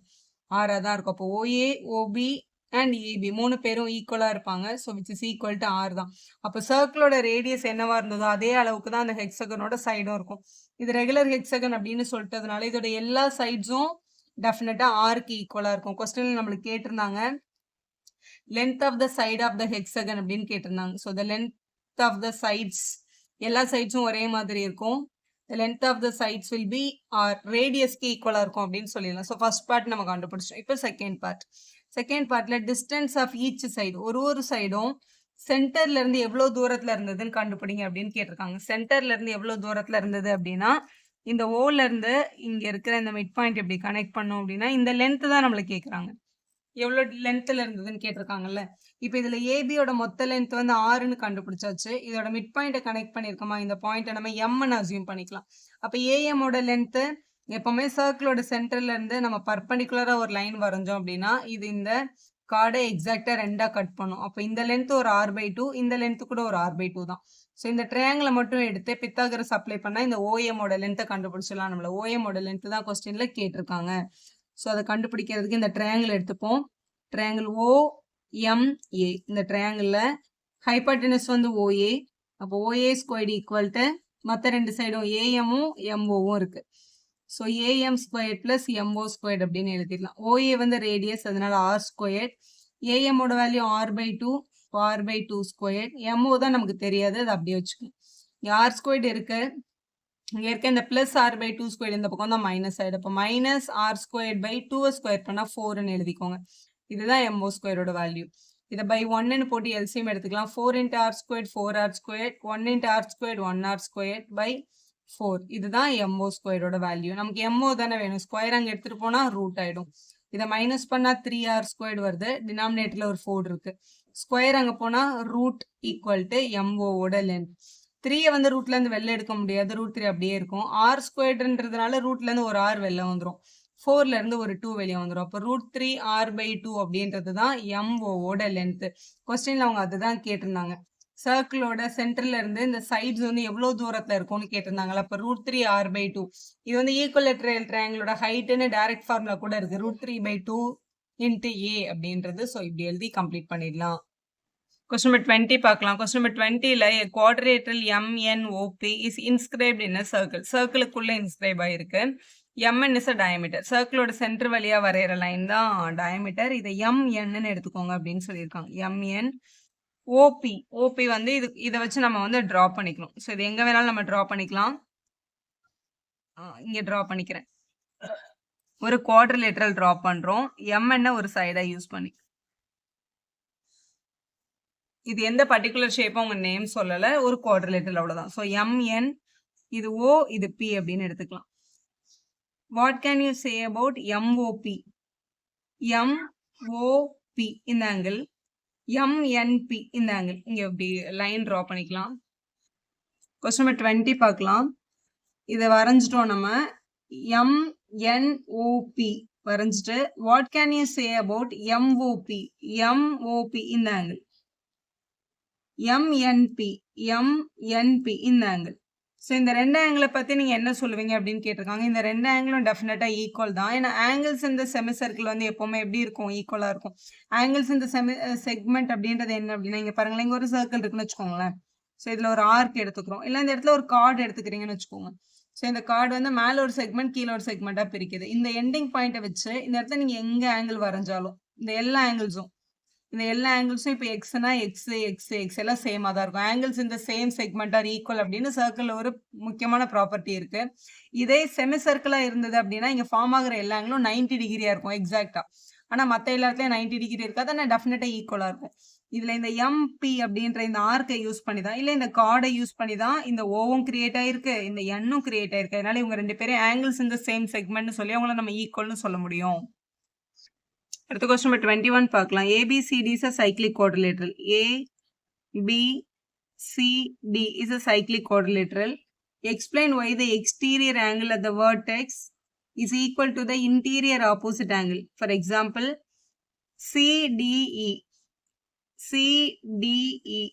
ஆரா தான் இருக்கும். அப்போ ஓஏ ஓபி அண்ட் ஏபி 3 பேரும் ஈக்குவலா இருப்பாங்க. So which is equal to r தான். அப்போ சர்க்கிளோட ரேடியஸ் என்னவா இருந்ததோ அதே அளவுக்கு தான் அந்த ஹெக்ஸகனோட சைடும் இருக்கும். இது ரெகுலர் ஹெக்ஸகன் அப்படின்னு சொல்லிட்டதுனால இதோட எல்லா சைட்ஸும் டெஃபினட்டா ஆருக்கு ஈக்குவலா இருக்கும். கொஸ்டின்ல நம்மளுக்கு கேட்டிருந்தாங்க length of the side of the hexagon அப்படின்னு கேட்டிருந்தாங்க. So the length of the sides எல்லா சைட்ஸும் ஒரே மாதிரி இருக்கும். the length of the sides will be or radius க்கு ஈக்குவலா இருக்கும் அப்படின்னு சொல்லிடலாம். ஸோ ஃபர்ஸ்ட் பார்ட் நம்ம கண்டுபிடிச்சோம். இப்போ செகண்ட் பார்ட்ல டிஸ்டன்ஸ் ஆஃப் ஈச் சைடு ஒரு சைடும் சென்டர்ல இருந்து எவ்வளவு தூரத்துல இருந்ததுன்னு கண்டுபிடிங்க அப்படின்னு கேட்டிருக்காங்க. சென்டர்ல இருந்து எவ்வளவு தூரத்துல இருந்தது அப்படின்னா இந்த ஓல இருந்து இங்க இருக்கிற இந்த மிட் பாயிண்ட் எப்படி கனெக்ட் பண்ணோம் அப்படின்னா இந்த லென்த் தான் நம்மளுக்கு கேட்குறாங்க. எவ்வளோ லென்த்தில் இருந்ததுன்னு கேட்டிருக்காங்கல்ல. இப்போ இதில் ஏபியோட மொத்த லென்த் வந்து 6ன்னு கண்டுபிடிச்சாச்சு. இதோட மிட் பாயிண்ட்டை கனெக்ட் பண்ணியிருக்கோமா, இந்த பாயிண்ட்டை நம்ம எம்ன்னு அசியூம் பண்ணிக்கலாம். அப்போ ஏஎம்மோட லென்த்து எப்போவுமே சர்க்கிளோட சென்டர்ல இருந்து நம்ம பர்பண்டிகுலராக ஒரு லைன் வரைஞ்சோம் அப்படின்னா இது இந்த கார்டை எக்ஸாக்டாக 2ஆக கட் பண்ணும். அப்போ இந்த லென்த் ஒரு r/2, இந்த லென்த்து கூட ஒரு r/2 தான். ஸோ இந்த ட்ரையாங்கிளை மட்டும் எடுத்து பித்தாகரஸ் அப்ளை பண்ணால் இந்த ஓஎம்மோட லென்த்தை கண்டுபிடிச்சிடலாம். நம்மள ஓஎம்மோட லென்த்து தான் கொஸ்டினில் கேட்டிருக்காங்க. ஸோ அதை கண்டுபிடிக்கிறதுக்கு இந்த ட்ரையாங்கிள் எடுத்துப்போம். ட்ரையாங்கிள் ஓஎம்ஏ. இந்த ட்ரையாங்கிளில் ஹைபர்டெனஸ் வந்து ஓஏ. அப்போ ஓஏ ஸ்கொயர்டு ஈக்குவல் டு மற்ற ரெண்டு சைடும் ஏஎம்மும் எம்ஓவும் இருக்கு. So AM squared plus MO squared அப்படின்னு எழுதிடலாம். ஓஏ வந்து ரேடியஸ், அதனால ஆர் ஸ்கொயர்ட். ஏஎம்மோட value r/2, r/2 squared. MO தான் நமக்கு தெரியாது, அது அப்படியே வச்சுக்கோங்க. இங்கே ஆர் ஸ்கொயர்ட் இருக்கு, இங்கே இருக்க இந்த பிளஸ் r/2 ஸ்கொயர் இந்த பக்கம் தான் மைனஸ் ஆகிடும். இப்போ minus r squared by 2 square பண்ணால் 4ன்னு எழுதிக்கோங்க. இதுதான் எம்ஓ ஸ்கொயரோட வேல்யூ. இதை பை 1ன்னு போட்டு எல்சிஎம் எடுத்துக்கலாம். 4 × r squared 4r squared, 1 × r squared 1r squared by 4. இதுதான் எம்ஓ ஸ்கொயரோட வேல்யூ. நமக்கு எம்ஓ தானே வேணும், ஸ்கொயர் அங்கே எடுத்துகிட்டு போனால் ரூட் ஆகிடும். இதை மைனஸ் பண்ணால் 3r ஸ்கொயர்டு வருது, டினாமினேட்டரில் ஒரு 4 இருக்கு. ஸ்கொயர் அங்கே போனால் ரூட் ஈக்குவல் டு எம்ஓவோட லென்த். 3 வந்து ரூட்லேருந்து வெளில எடுக்க முடியாது, √3 அப்படியே இருக்கும். ஆர் ஸ்கொயர்டுன்றதுனால ரூட்லேருந்து ஒரு ஆர் வெளில வந்துடும், 4லேருந்து ஒரு 2 வெளியே வந்துடும். அப்போ √3 r/2 அப்படின்றது தான் எம்ஓவோட லென்த்து. கொஸ்டினில் அவங்க அதுதான் கேட்டிருந்தாங்க. சர்க்கிளோட சென்டர்ல இருந்து இந்த சைட்ஸ் வந்து எவ்வளோ தூரத்தில் இருக்கும்னு கேட்டிருந்தாங்களா. அப்போ √3 r/2 இது வந்து ஈக்குவலேட்ரல் ட்ரையாங்கிளோட ஹைட்டுன்னு டைரக்ட் ஃபார்முலா கூட இருக்கு, √3/2 × a அப்படின்றது. ஸோ இப்படி எழுதி கம்ப்ளீட் பண்ணிடலாம். Question number 20 பார்க்கலாம். Question number 20ல a quadrilateral MNOP is inscribed in a circle. சர்க்கிளுக்குள்ள இன்ஸ்கிரைப் ஆயிருக்கு. MN is a diameter. சர்க்கிளோட சென்டர் வழியா வரைகிற லைன் தான் டயமீட்டர். இதை MNன்னு எடுத்துக்கோங்க அப்படின்னு சொல்லியிருக்காங்க. MN OP. OP வந்து இதை வச்சு நம்ம வந்து ட்ரா பண்ணிக்கணும். ஸோ இது எங்க வேணாலும் நம்ம ட்ரா பண்ணிக்கலாம். இங்க ட்ரா பண்ணிக்கிறேன். ஒரு குவாட்ரிலேட்டரல் ட்ரா பண்றோம். MN ஒரு சைடா யூஸ் பண்ணி. இது எந்த பர்டிகுலர் ஷேப்பும் உங்க நேம் சொல்லலை, ஒரு குவாட்ரிலேட்டரல் அவ்வளோதான். ஸோ MN, இது O, இது P அப்படின்னு எடுத்துக்கலாம். What can you say about MOP? MOP இந்த ஆங்கிள், MNP இந்த ஆங்கிள். இங்கே இப்படி லைன் ட்ரா பண்ணிக்கலாம். கொஸ்டின் நம்பர் 20 பார்க்கலாம். இதை வரைஞ்சிட்டோம் நம்ம. MNOP வரைஞ்சிட்டு what can you say about MOP? MOP இந்த ஆங்கிள், MNP இந்த ஆங்கிள். ஸோ இந்த ரெண்டு ஆங்கிளை பற்றி நீங்கள் என்ன சொல்லுவீங்க அப்படின்னு கேட்டிருக்காங்க. இந்த ரெண்டு ஆங்கிளும் டெஃபினட்டாக ஈக்குவல் தான். ஏன்னா ஆங்கிள்ஸ் இந்த செமி சர்க்கிள் வந்து எப்போவுமே எப்படி இருக்கும், ஈக்குவலாக இருக்கும். ஆங்கிள்ஸ் இந்த செக்மெண்ட் அப்படின்றது என்ன அப்படின்னா, இங்கே பாருங்களேன், இங்கே ஒரு சர்க்கிள் இருக்குன்னு வச்சுக்கோங்களேன். ஸோ இதில் ஒரு ஆர்க் எடுத்துக்கிறோம், இல்லை இந்த இடத்துல ஒரு கார்டு எடுத்துக்கிறீங்கன்னு வச்சுக்கோங்க. ஸோ இந்த கார்டு வந்து மேலே ஒரு செக்மெண்ட் கீழே ஒரு செக்மெண்ட்டாக பிரிக்குது. இந்த எண்டிங் பாயிண்ட்டை வச்சு இந்த இடத்துல நீங்கள் எங்கே ஆங்கிள் வரைஞ்சாலும் இந்த எல்லா ஆங்கிள்ஸும் இப்போ எக்ஸ்னா எக்ஸ் எல்லாம் சேமாக தான் இருக்கும். ஆங்கிள்ஸ் இந்த சேம் செக்மெண்ட் ஆர் ஈக்குவல் அப்படின்னு சர்க்கிளில் ஒரு முக்கியமான ப்ராப்பர்ட்டி இருக்கு. இதே செமி சர்க்கிளாக இருந்தது அப்படின்னா இங்கே ஃபார்ம் ஆகிற எல்லா ஆங்கிளும் 90 டிகிரியாக இருக்கும் எக்ஸாக்டாக. ஆனால் மற்ற எல்லாத்துலேயும் 90 டிகிரி இருக்காது, ஆனால் டெஃபினட்டாக ஈக்குவலாக இருக்கும். இதில் இந்த MP அப்படின்ற இந்த ஆர்க்கை யூஸ் பண்ணி தான், இல்லை இந்த கார்டை யூஸ் பண்ணி தான் இந்த ஓவும் கிரியேட் ஆயிருக்கு, இந்த எண்ணும் கிரியேட் ஆயிருக்கு. அதனால இவங்க ரெண்டு பேரும் ஆங்கிள்ஸ் இந்த சேம் செக்மெண்ட்னு சொல்லி அவங்கள நம்ம ஈக்குவல்னு சொல்ல முடியும். அடுத்த கொஸ்டின் நம்பர் 21 பார்க்கலாம். ABCD is a cyclic quadrilateral. ABCD is a cyclic quadrilateral. Explain why the exterior angle at the vertex is equal to the interior opposite angle. For example, CDE. CDE.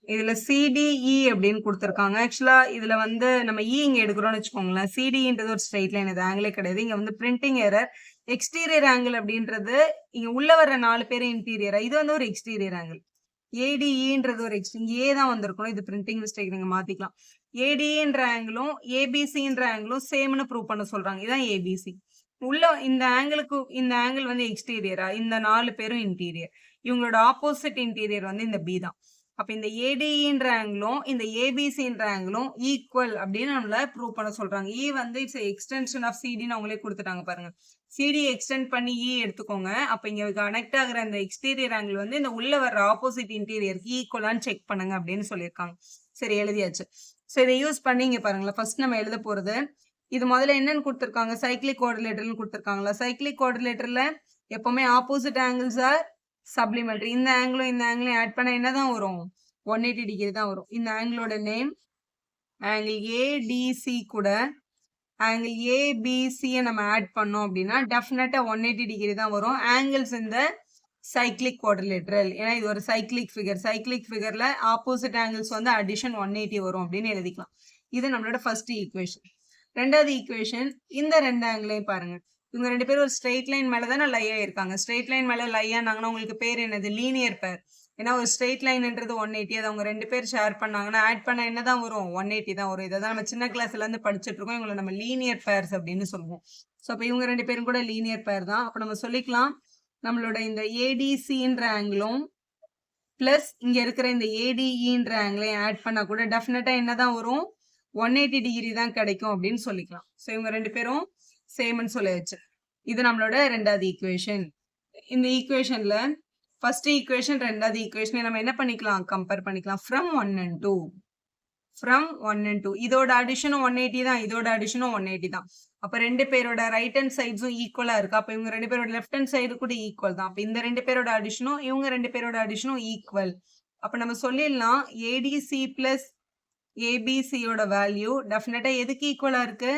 இதுல CDE அப்படின்னு கொடுத்துருக்காங்க. ஆக்சுவலா இதுல வந்து நம்ம E இங்க எடுக்கிறோம்னு வச்சுக்கோங்களேன். CDEன்றது ஒரு ஸ்ட்ரைட் லைன், இது ஆங்கிளே கிடையாது. இங்க வந்து பிரிண்டிங் எரர். எக்ஸ்டீரியர் ஆங்கிள் அப்படின்றது இங்க உள்ள வர 4 பேர் இன்டீரியரா, இது வந்து ஒரு எக்ஸ்டீரியர் ஆங்கிள். ADEன்றது ஒரு ஏ தான் வந்திருக்கணும். இது பிரிண்டிங் மிஸ்டேக், நீங்க மாத்திக்கலாம். ADEன்ற ஆங்கிளும் ABCன்ற ஆங்கிளும் சேம்னு ப்ரூவ் பண்ண சொல்றாங்க. இதான் ABC. உள்ள இந்த ஆங்கிளுக்கு இந்த ஆங்கிள் வந்து எக்ஸ்டீரியரா, இந்த 4 பேரும் இன்டீரியர். இவங்களோட ஆப்போசிட் இன்டீரியர் வந்து இந்த B தான். அப்ப இந்த ADEன்ற ஆங்கிளும் இந்த ABCன்ற ஆங்கிளும் ஈக்குவல் அப்படின்னு நம்மள ப்ரூவ் பண்ண சொல்றாங்க. E வந்து இட்ஸ் எக்ஸ்டென்ஷன் ஆஃப் CDன்னு அவங்களே கொடுத்துட்டாங்க பாருங்க. CD எக்ஸ்டெண்ட் பண்ணி E எடுத்துக்கோங்க. அப்ப இங்க கனெக்ட் ஆகுற அந்த எக்ஸ்டீரியர் ஆங்கிள் வந்து இந்த உள்ள வர்ற ஆப்போசிட் இன்டீரியருக்கு ஈக்குவலான்னு செக் பண்ணுங்க அப்படின்னு சொல்லியிருக்காங்க. சரி, எழுதியாச்சு. ஸோ இதை யூஸ் பண்ணி இங்க பாருங்களேன். ஃபர்ஸ்ட் நம்ம எழுத போறது, இது முதல்ல என்னன்னு கொடுத்துருக்காங்க, சைக்ளிக் கோஆர்டினேட்டர்னு கொடுத்துருக்காங்களா. சைக்ளிக் கோஆர்டினேட்டர்ல எப்பவுமே ஆப்போசிட் ஆங்கிள்ஸ் ஆர் சப்ளிமெண்டரி. இந்த ஆங்கிளும் ஆட் பண்ண என்னதான் வரும், 180 டிகிரி தான் வரும். இந்த ஆங்கிளோட நேம் ஆங்கிள் ADC கூட ஆங்கிள் ABCயை நம்ம ஆட் பண்ணோம் அப்படின்னா டெஃபினட்டா 180 டிகிரி தான் வரும். ஆங்கிள்ஸ் இந்த சைக்ளிக் குவாட்ரிலேட்டரல், ஏன்னா இது ஒரு சைக்ளிக் ஃபிகர். சைக்ளிக் ஃபிகர்ல ஆப்போசிட் ஆங்கிள்ஸ் வந்து அடிஷன் 180 வரும் அப்படின்னு எழுதிக்கலாம். இது நம்மளோட ஃபர்ஸ்ட் ஈக்குவேஷன். ரெண்டாவது ஈக்குவேஷன், இந்த ரெண்டு ஆங்கிளையும் பாருங்க. இவங்க ரெண்டு பேரும் ஒரு ஸ்ட்ரெயிட் லைன் மேல தானே லையா இருக்காங்க. ஸ்ட்ரெயிட் லைன் மேல லையானாங்கன்னா உங்களுக்கு பேர் என்னது, லீனியர் பேர். ஏன்னா ஒரு ஸ்ட்ரெயிட் லைன்ன்றது 180, அது அவங்க ரெண்டு பேர் ஷேர் பண்ணாங்கன்னா ஆட் பண்ண என்னதான் வரும், 180 தான் வரும். இதை தான் நம்ம சின்ன கிளாஸ்ல இருந்து படிச்சுட்டு இருக்கோம். இவங்களை நம்ம லீனியர் பேர்ஸ் அப்படின்னு சொல்லுவோம். ஸோ அப்போ இவங்க ரெண்டு பேரும் கூட லீனியர் பேர் தான். அப்போ நம்ம சொல்லிக்கலாம், நம்மளோட இந்த ADCன்ற ஆங்கிளும் பிளஸ் இங்க இருக்கிற இந்த ADEன்ற ஆங்கிளையும் ஆட் பண்ணா கூட டெஃபினட்டா என்னதான் வரும், 180 டிகிரி தான் கிடைக்கும் அப்படின்னு சொல்லிக்கலாம். ஸோ இவங்க ரெண்டு பேரும் சேம்னு சொல்லியாச்சு. இது நம்மளோட ரெண்டாவது ஈக்குவேஷன். இந்த ஈக்குவேஷன்ல ஃபர்ஸ்ட் ஈக்குவேஷன் ரெண்டாவது ஈக்குவேஷனை நம்ம என்ன பண்ணிக்கலாம், கம்பேர் பண்ணிக்கலாம். ஃப்ரம் 1 and 2, ஃப்ரம் 1 and 2 இதோட அடிஷனும் 180 தான், இதோட அடிஷனும் 180 தான். அப்ப ரெண்டு பேரோட ரைட் ஹேண்ட் சைட்ஸும் ஈக்குவலா இருக்கு. அப்ப இவங்க ரெண்டு பேரோட லெஃப்ட் ஹேண்ட் சைடு கூட ஈக்குவல் தான். அப்ப இந்த ரெண்டு பேரோட அடிஷனும் இவங்க ரெண்டு பேரோட அடிஷனும் ஈக்குவல். அப்ப நம்ம சொல்லிடலாம் ADC பிளஸ் ABCயோட வேல்யூ டெஃபினட்டா எதுக்கு ஈக்குவலா இருக்கு,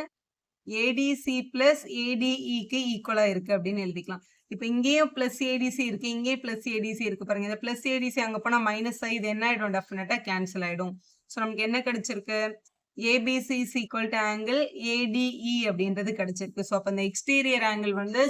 ADC பிளஸ் ADEக்கு ஈக்குவலா இருக்கு அப்படின்னு எழுதிக்கலாம். இப்ப இங்கேயும் பிளஸ் ADC இருக்கு, இங்கேயும் பிளஸ் ADC இருக்கு பாருங்க. இந்த பிளஸ் ADC அங்க போனா மைனஸ் ஆகி இது என்ன ஆயிடும், டெஃபினட்டா கேன்சல் ஆயிடும். ஸோ நமக்கு என்ன கிடைச்சிருக்கு, ABC is equal to angle ADE அப்படின்றது கிடைச்சிருக்கு. ஸோ அப்ப இந்த எக்ஸ்டீரியர் ஆங்கிள் வந்து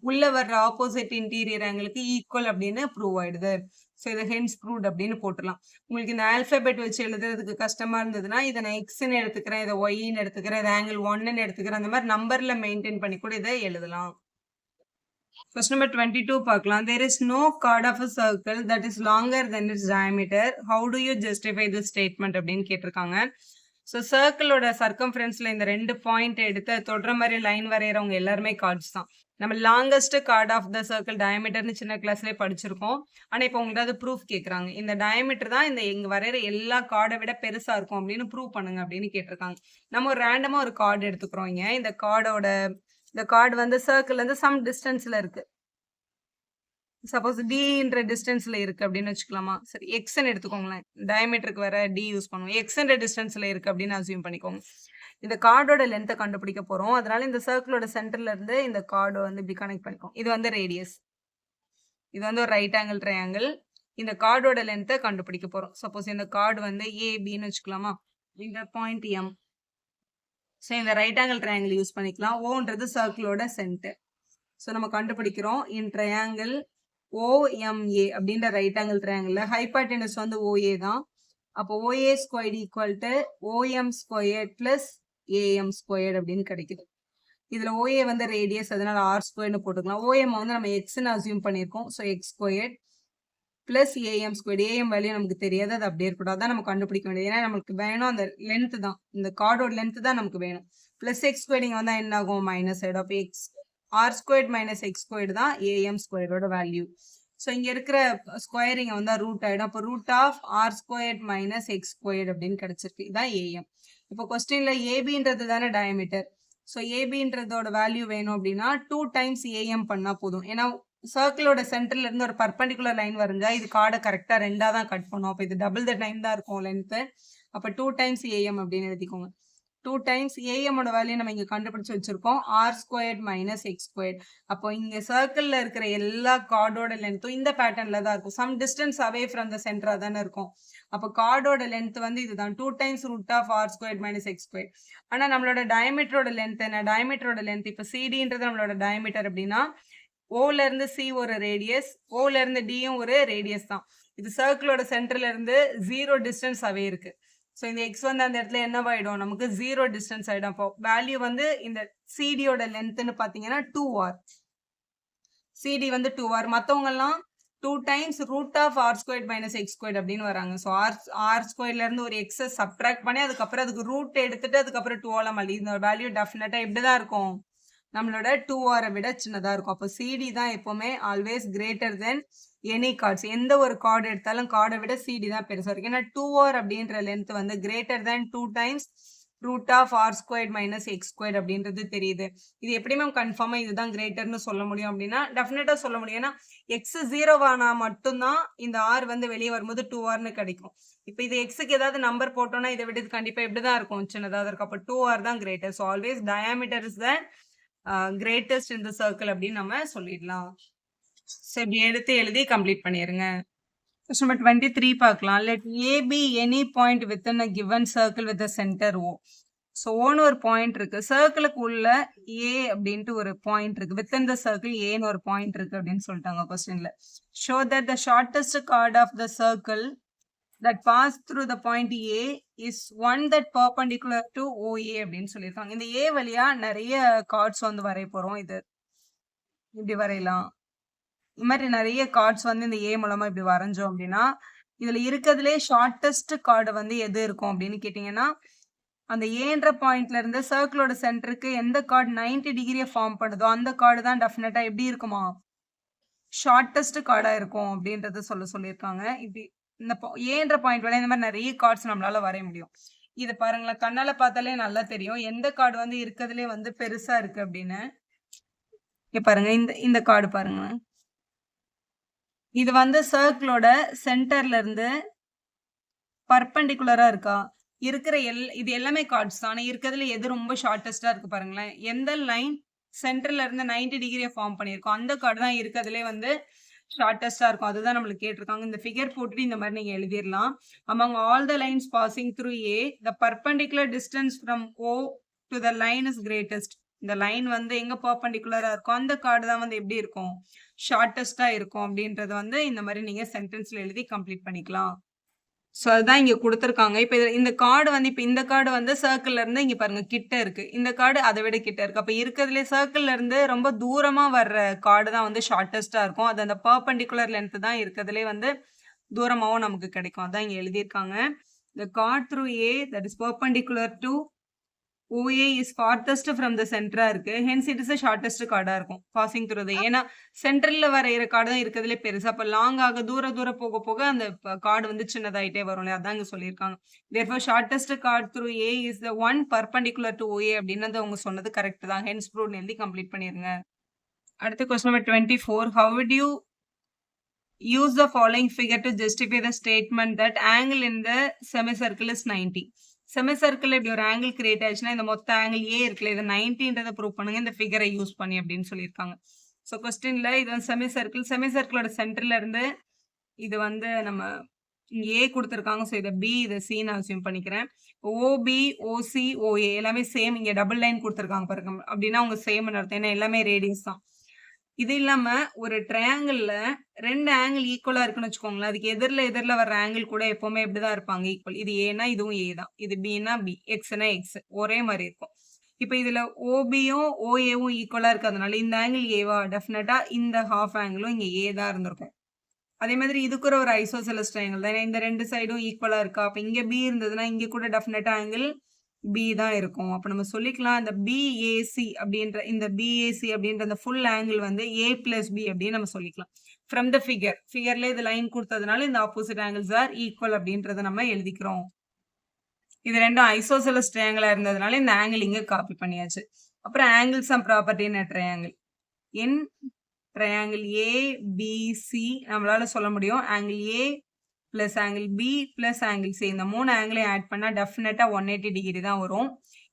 உள்ள வர்ற ஆப்போசிட் இன்டீரியர் ஆங்கிளுக்கு ஈக்குவல் அப்படின்னு ப்ரூவ் ஆயிடுது. ஸோ இதை ஹென்ஸ் ப்ரூவ்ட் அப்படின்னு போட்டுடலாம். உங்களுக்கு இந்த ஆல்பபெட் வச்சு எழுதுறதுக்கு கஷ்டமா இருந்ததுன்னா இதை நான் எக்ஸ்ன்னு எடுத்துக்கிறேன், இதை ஒய்ன்னு எடுத்துக்கிறேன், இதை ஆங்கிள் 1ன்னு எடுத்துக்கிறேன், அந்த மாதிரி நம்பர்ல மெயின்டைன் பண்ணி கூட இதை எழுதலாம். Question number 22 பார்க்கலாம். There is no chord of a circle that is longer than its diameter. How do you justify this statement அப்படின்னு கேட்டிருக்காங்க. ஸோ சர்க்கிளோட சர்க்கம்ஃபரன்ஸ்ல இந்த ரெண்டு பாயிண்ட் எடுத்து தொடர மாதிரி லைன் வரைகிறவங்க எல்லாருமே கார்ட்ஸ் தான். நம்ம longest chord of the circle டயமீட்டர்னு சின்ன கிளாஸ்லேயே படிச்சிருக்கோம். ஆனால் இப்போ உங்களுக்கு அது ப்ரூஃப் கேட்குறாங்க. இந்த டயமீட்டர் தான் இந்த இங்கே வரைகிற எல்லா கார்டை விட பெருசாக இருக்கும் அப்படின்னு ப்ரூவ் பண்ணுங்க அப்படின்னு கேட்டிருக்காங்க. நம்ம ஒரு ரேண்டமாக ஒரு கார்டு எடுத்துக்கிறோம். இங்க இந்த கார்டு வந்து சர்க்கிள்லேருந்து சம் டிஸ்டன்ஸில் இருக்கு. சப்போஸ் டின்ற டிஸ்டன்ஸ்ல இருக்கு அப்படின்னு வச்சுக்கலாமா. சரி, எக்ஸ்ன்னு எடுத்துக்கோங்களேன். டயமீட்டருக்கு வர டி யூஸ் பண்ணுவோம். எக்ஸ்ன்ற டிஸ்டன்ஸ்ல இருக்கு அப்படின்னு அசியூம் பண்ணிக்கோங்க. இந்த கார்டோட லென்த்தை கண்டுபிடிக்க போறோம். அதனால இந்த சர்க்கிளோட சென்டர்ல இருந்து இந்த கார்டை வந்து இப்படி கனெக்ட் பண்ணிக்கோம். இது வந்து ரேடியஸ், இது வந்து ஒரு ரைட் ஆங்கிள் ட்ரையாங்கிள். இந்த கார்டோட லென்த்தை கண்டுபிடிக்க போறோம். சப்போஸ் இந்த கார்டு வந்து ஏபின்னு வச்சுக்கலாமா. இந்த பாயிண்ட் எம். ஸோ இந்த ரைட் ஆங்கிள் ட்ரையாங்கிள் யூஸ் பண்ணிக்கலாம். ஓன்றது சர்க்கிளோட சென்டர். ஸோ நம்ம கண்டுபிடிக்கிறோம் இன் ட்ரையாங்கிள் OMA அப்படின்ற ரைட் ஆங்கிள் ட்ரையாங்கிள் ஹைபார்டெனஸ் வந்து OA தான். அப்போ OA squared equal to OM squared plus AM squared அப்படின்னு கிடைக்குது. இதுல OA வந்து ரேடியஸ், அதனால R ஸ்கொயர்னு போட்டுக்கலாம். OM வந்து நம்ம எக்ஸ்ன்னு அசியூம் பண்ணியிருக்கோம். So X squared plus AM squared. AM value நமக்கு தெரியாது, அது அப்படியே இருக்கக்கூடாது, தான் நம்ம கண்டுபிடிக்க வேண்டியது. ஏன்னா நமக்கு வேணும் அந்த லென்த் தான், இந்த கார்டோட லென்த் தான் நமக்கு வேணும். பிளஸ் எக்ஸ் ஸ்கொயர்ட் இங்கே வந்தால் என்ன ஆகும், minus side of x. R squared minus x squared தான் AM ஸ்கொயரோட வேல்யூ. ஸோ இங்கே இருக்கிற ஸ்கொயர் இங்கே வந்தால் ரூட் ஆகிடும். அப்போ root of R squared minus x squared அப்படின்னு கிடைச்சிருக்கு. இதான் AM. இப்போ கொஸ்டின்ல ஏபின்றது தானே டயமீட்டர். ஸோ ஏபின்றதோட வேல்யூ வேணும் அப்படின்னா 2 டைம்ஸ் AM பண்ணால் போதும். ஏன்னா சர்க்கிளோட சென்டர்ல இருந்து ஒரு பர்பண்டிகுலர் லைன் வரைஞ்சா இது கார்டை கரெக்டா ரெண்டா தான் கட் பண்ணும். அப்போ இது டபுள் த டைம் தான் இருக்கும் லென்த்து. அப்போ 2 டைம்ஸ் ஏஎம் அப்படின்னு எழுதிக்கோங்க. 2 டைம்ஸ் ஏஎம்மோட வேல்யூ நம்ம இங்க கண்டுபிடிச்சு வச்சிருக்கோம். R squared minus x squared. அப்போ இங்க சர்க்கிள்ல இருக்கிற எல்லா கார்டோட லென்த்தும் இந்த பேட்டர்ன்ல தான் இருக்கும். Some distance away from the சென்டரா தானே இருக்கும். அப்போ கார்டோட லென்த் வந்து இதுதான் 2 times root of R squared minus X square. ஆனா நம்மளோட டயமீட்டரோட லென்த் என்ன? டயமீட்டரோட லென்த் இப்போ சிடின்றது நம்மளோட டயமீட்டர் அப்படின்னா ஓல இருந்து சி ஒரு ரேடியஸ், ஓல இருந்து டியும் ஒரு ரேடியஸ் தான். இது சர்க்கிளோட சென்டர்ல இருந்து 0 டிஸ்டன்ஸ் அவே இருக்கு. ஸோ இந்த எக்ஸ் வந்து அந்த இடத்துல என்னவாயிடும்? நமக்கு 0 டிஸ்டன்ஸ் ஆயிடும். அப்போ வேல்யூ வந்து இந்த சிடியோட லென்த்னு பார்த்தீங்கன்னா 2r. சிடி வந்து 2r. மற்றவங்க எல்லாம் 2 times root of R squared minus x squared அப்படின்னு வராங்க. ஸோ ஆர் ஸ்கொயர்ல இருந்து ஒரு எக்ஸை சப்ட்ராக்ட் பண்ணி அதுக்கப்புறம் அதுக்கு ரூட் எடுத்துட்டு அதுக்கப்புறம் 2ஆல மல்லி இந்த வேல்யூ டெஃபினட்டா இப்படிதான் இருக்கும். நம்மளோட 2r விட சின்னதா இருக்கும். அப்போ சிடி தான் எப்பவுமே always greater than any chords. எந்த ஒரு கார்டு எடுத்தாலும் கார்டை விட சிடி தான் பெருசா இருக்கு. ஏன்னா 2r அப்படின்ற லென்த் வந்து greater than 2 times root of R squared minus x squared அப்படின்றது தெரியுது. இது எப்படி மேம் கன்ஃபார்மா இதுதான் கிரேட்டர்னு சொல்ல முடியும் அப்படின்னா டெஃபினட்டா சொல்ல முடியும். ஏன்னா எக்ஸ் 0 ஆனா மட்டும்தான் இந்த ஆர் வந்து வெளியே வரும்போது 2rன்னு கிடைக்கும். இப்போ இது எக்ஸுக்கு ஏதாவது நம்பர் போட்டோம்னா இதை விட கண்டிப்பா எப்படிதான் இருக்கும்? சின்னதாக இருக்கும். அப்போ 2r தான் greater. So always diameter is the greatest இந்த சர்க்கிள் அப்படின்னு நம்ம சொல்லிடலாம். ஸோ இப்படி எடுத்து எழுதி கம்ப்ளீட் பண்ணிருங்க. கொஸ்டின் நம்பர் 23 பார்க்கலாம். Let A B any point within a given circle with center O. So ஓன்னு ஒரு பாயிண்ட் இருக்கு. சர்க்கிளுக்கு உள்ள ஏ அப்படின்ட்டு ஒரு பாயிண்ட் இருக்கு. வித்தின் த சர்க்கிள் ஏன்னு ஒரு பாயிண்ட் இருக்கு அப்படின்னு சொல்லிட்டாங்க கொஸ்டின்ல. Show that the shortest chord of the circle that pass through the point A is one that perpendicular to OA அப்படின்னு சொல்லியிருக்காங்க. இந்த A வழியா நிறைய கார்ட்ஸ் வந்து வரைய போறோம். இது இப்படி வரையலாம். இது மாதிரி நிறைய கார்ட்ஸ் வந்து இந்த A மூலமா இப்படி வரைஞ்சோம் அப்படின்னா இதுல இருக்கிறதுலே ஷார்டஸ்ட் கார்டு வந்து எது இருக்கும் அப்படின்னு கேட்டீங்கன்னா அந்த ஏன்ற பாயிண்ட்ல இருந்து சர்க்கிளோட சென்டருக்கு எந்த கார்டு 90 டிகிரியை ஃபார்ம் பண்ணுதோ அந்த கார்டு தான் டெஃபினட்டா எப்படி இருக்குமா? ஷார்டஸ்ட் கார்டா இருக்கும் அப்படின்றத சொல்லியிருக்காங்க. இப்படி இந்த ஏன்ற பாயிண்ட் வரை இந்த மாதிரி நிறைய கார்ட்ஸ் நம்மளால வரைய முடியும். இது பாருங்களேன், கண்ணால பார்த்தாலே நல்லா தெரியும் எந்த கார்டு வந்து இருக்கிறதுலே வந்து பெருசா இருக்கு அப்படின்னு. பாருங்க இந்த கார்டு பாருங்க. இது வந்து சர்க்கிளோட சென்டர்ல இருந்து பர்பண்டிகுலரா இருக்கா? இருக்கிற இது எல்லாமே கார்ட்ஸ் தான். இருக்கிறதுல எது ரொம்ப ஷார்டஸ்டா இருக்கு பாருங்களேன். எந்த லைன் சென்டர்ல இருந்து 90 டிகிரியை ஃபார்ம் பண்ணியிருக்கோம் அந்த கார்டு தான் இருக்கிறதுலே வந்து ஷார்டஸ்டா இருக்கும். அதுதான் நம்மளுக்கு கேட்டிருக்காங்க. இந்த ஃபிகர் போட்டுட்டு இந்த மாதிரி நீங்க எழுதிடலாம். among all the lines passing through A the perpendicular distance from O to the line is greatest. இந்த லைன் வந்து எங்க பர்பண்டிகுலரா இருக்கும் அந்த கார்டு தான் வந்து எப்படி இருக்கும்? ஷார்டஸ்டா இருக்கும் அப்படின்றது வந்து இந்த மாதிரி நீங்க சென்டென்ஸ்ல எழுதி கம்ப்ளீட் பண்ணிக்கலாம். ஸோ அதுதான் இங்க கொடுத்துருக்காங்க. இப்போ இந்த கார்டு வந்து இப்போ இந்த கார்டு வந்து சர்க்கிள்ல இருந்து இங்க பாருங்க கிட்ட இருக்கு. இந்த கார்டு அதை விட கிட்ட இருக்கு. அப்போ இருக்கிறதுலே சர்க்கிள்ல இருந்து ரொம்ப தூரமா வர்ற கார்டு தான் வந்து ஷார்டஸ்டா இருக்கும். அது அந்த பர்பண்டிகுலர் லென்த் தான் இருக்கிறதுலே வந்து தூரமாவும் நமக்கு கிடைக்கும். அதான் இங்க எழுதியிருக்காங்க. the chord through A that is perpendicular to OA is farthest from the center இருக்கு. hence it is the shortest கார்டா இருக்கும் passing through the. ஏன்னா சென்டர்ல வரைகிற கார்டு தான் இருக்கிறதுலே பெருசு. அப்ப லாங் ஆக தூர போக போக அந்த கார்டு வந்து சின்னதாயிட்டே வரும். அதான் இங்க சொல்லியிருக்காங்க. therefore shortest chord through A is the one perpendicular to OA அப்படின்னு அவங்க சொன்னது கரெக்ட் தான். hence proved எழுதி கம்ப்ளீட் பண்ணிருங்க. அடுத்த question number 24. how would you use the following figure to justify the statement that angle in the semicircle is 90? செமிசர்க்கிள் இப்படி ஒரு ஆங்கிள் கிரியேட் ஆயிடுச்சுன்னா இந்த மொத்த ஆங்கிள் ஏ இருக்குல்ல இது 90ன்றதை ப்ரூவ் பண்ணுங்க இந்த ஃபிகரை யூஸ் பண்ணி அப்படின்னு சொல்லியிருக்காங்க. ஸோ கொஸ்டின்ல இது வந்து செமிசர்க்கிளோட சென்டர்ல இருந்து இது வந்து நம்ம ஏ கொடுத்துருக்காங்க. ஸோ இதை பி இதை சி நான் அசியூம் பண்ணிக்கிறேன். ஓபி ஓசி ஓஏ எல்லாமே சேம். இங்கே டபுள் லைன் கொடுத்துருக்காங்க பாருங்க. அப்படின்னா அவங்க சேம்னு அர்த்தம். ஏன்னா எல்லாமே ரேடியஸ் தான். இது இல்லாம ஒரு ட்ரையாங்கிள்ல 2 ஆங்கிள் ஈக்குவலா இருக்குன்னு வச்சுக்கோங்களேன். அதுக்கு எதிரில் வர்ற ஆங்கிள் கூட எப்பவுமே எப்படிதான் இருப்பாங்க? ஈக்குவல். இது ஏனா இதுவும் ஏ தான், இது பின்னா பி, எக்ஸ்னா எக்ஸ், ஒரே மாதிரி இருக்கும். இப்போ இதுல ஓபியும் ஓஏவும் ஈக்குவலா இருக்கிறதுனால இந்த ஆங்கிள் ஏவா? டெஃபினட்டா இந்த ஹாஃப் ஆங்கிளும் இங்க ஏ தான் இருந்திருக்கும். அதே மாதிரி இதுக்கு ஒரு ஐசோசெலஸ் ட்ரையாங்கிள் தான். இந்த 2 சைடும் ஈக்குவலா இருக்கா? அப்ப இங்க பி இருந்ததுன்னா இங்க கூட டெஃபினட்டா ஆங்கிள் பி தான் இருக்கும். அப்ப நம்ம சொல்லிக்கலாம் இந்த பிஏசி அப்படின்ற இந்த பிஏசி அப்படின்ற அந்த ஃபுல் ஆங்கிள் வந்து ஏ பிளஸ் பி அப்படின்னு நம்ம சொல்லிக்கலாம். ஃப்ரம் த ஃபிகர்ல இது லைன் கொடுத்ததுனால இந்த ஆப்போசிட் ஆங்கிள்ஸ் ஆர் ஈக்குவல் அப்படின்றத நம்ம எழுதிக்கிறோம். இது ரெண்டும் ஐசோசெலஸ் ட்ரையாங்கிளா இருந்ததுனால இந்த ஆங்கிள் இங்க காப்பி பண்ணியாச்சு. அப்புறம் angles and property triangle in triangle ABC நம்மளால சொல்ல முடியும். Angle A plus angle B plus angle C இந்த 3 ஆங்கிளையும் ஆட் பண்ணா டெஃபினட்டா 180 டிகிரி தான் வரும்.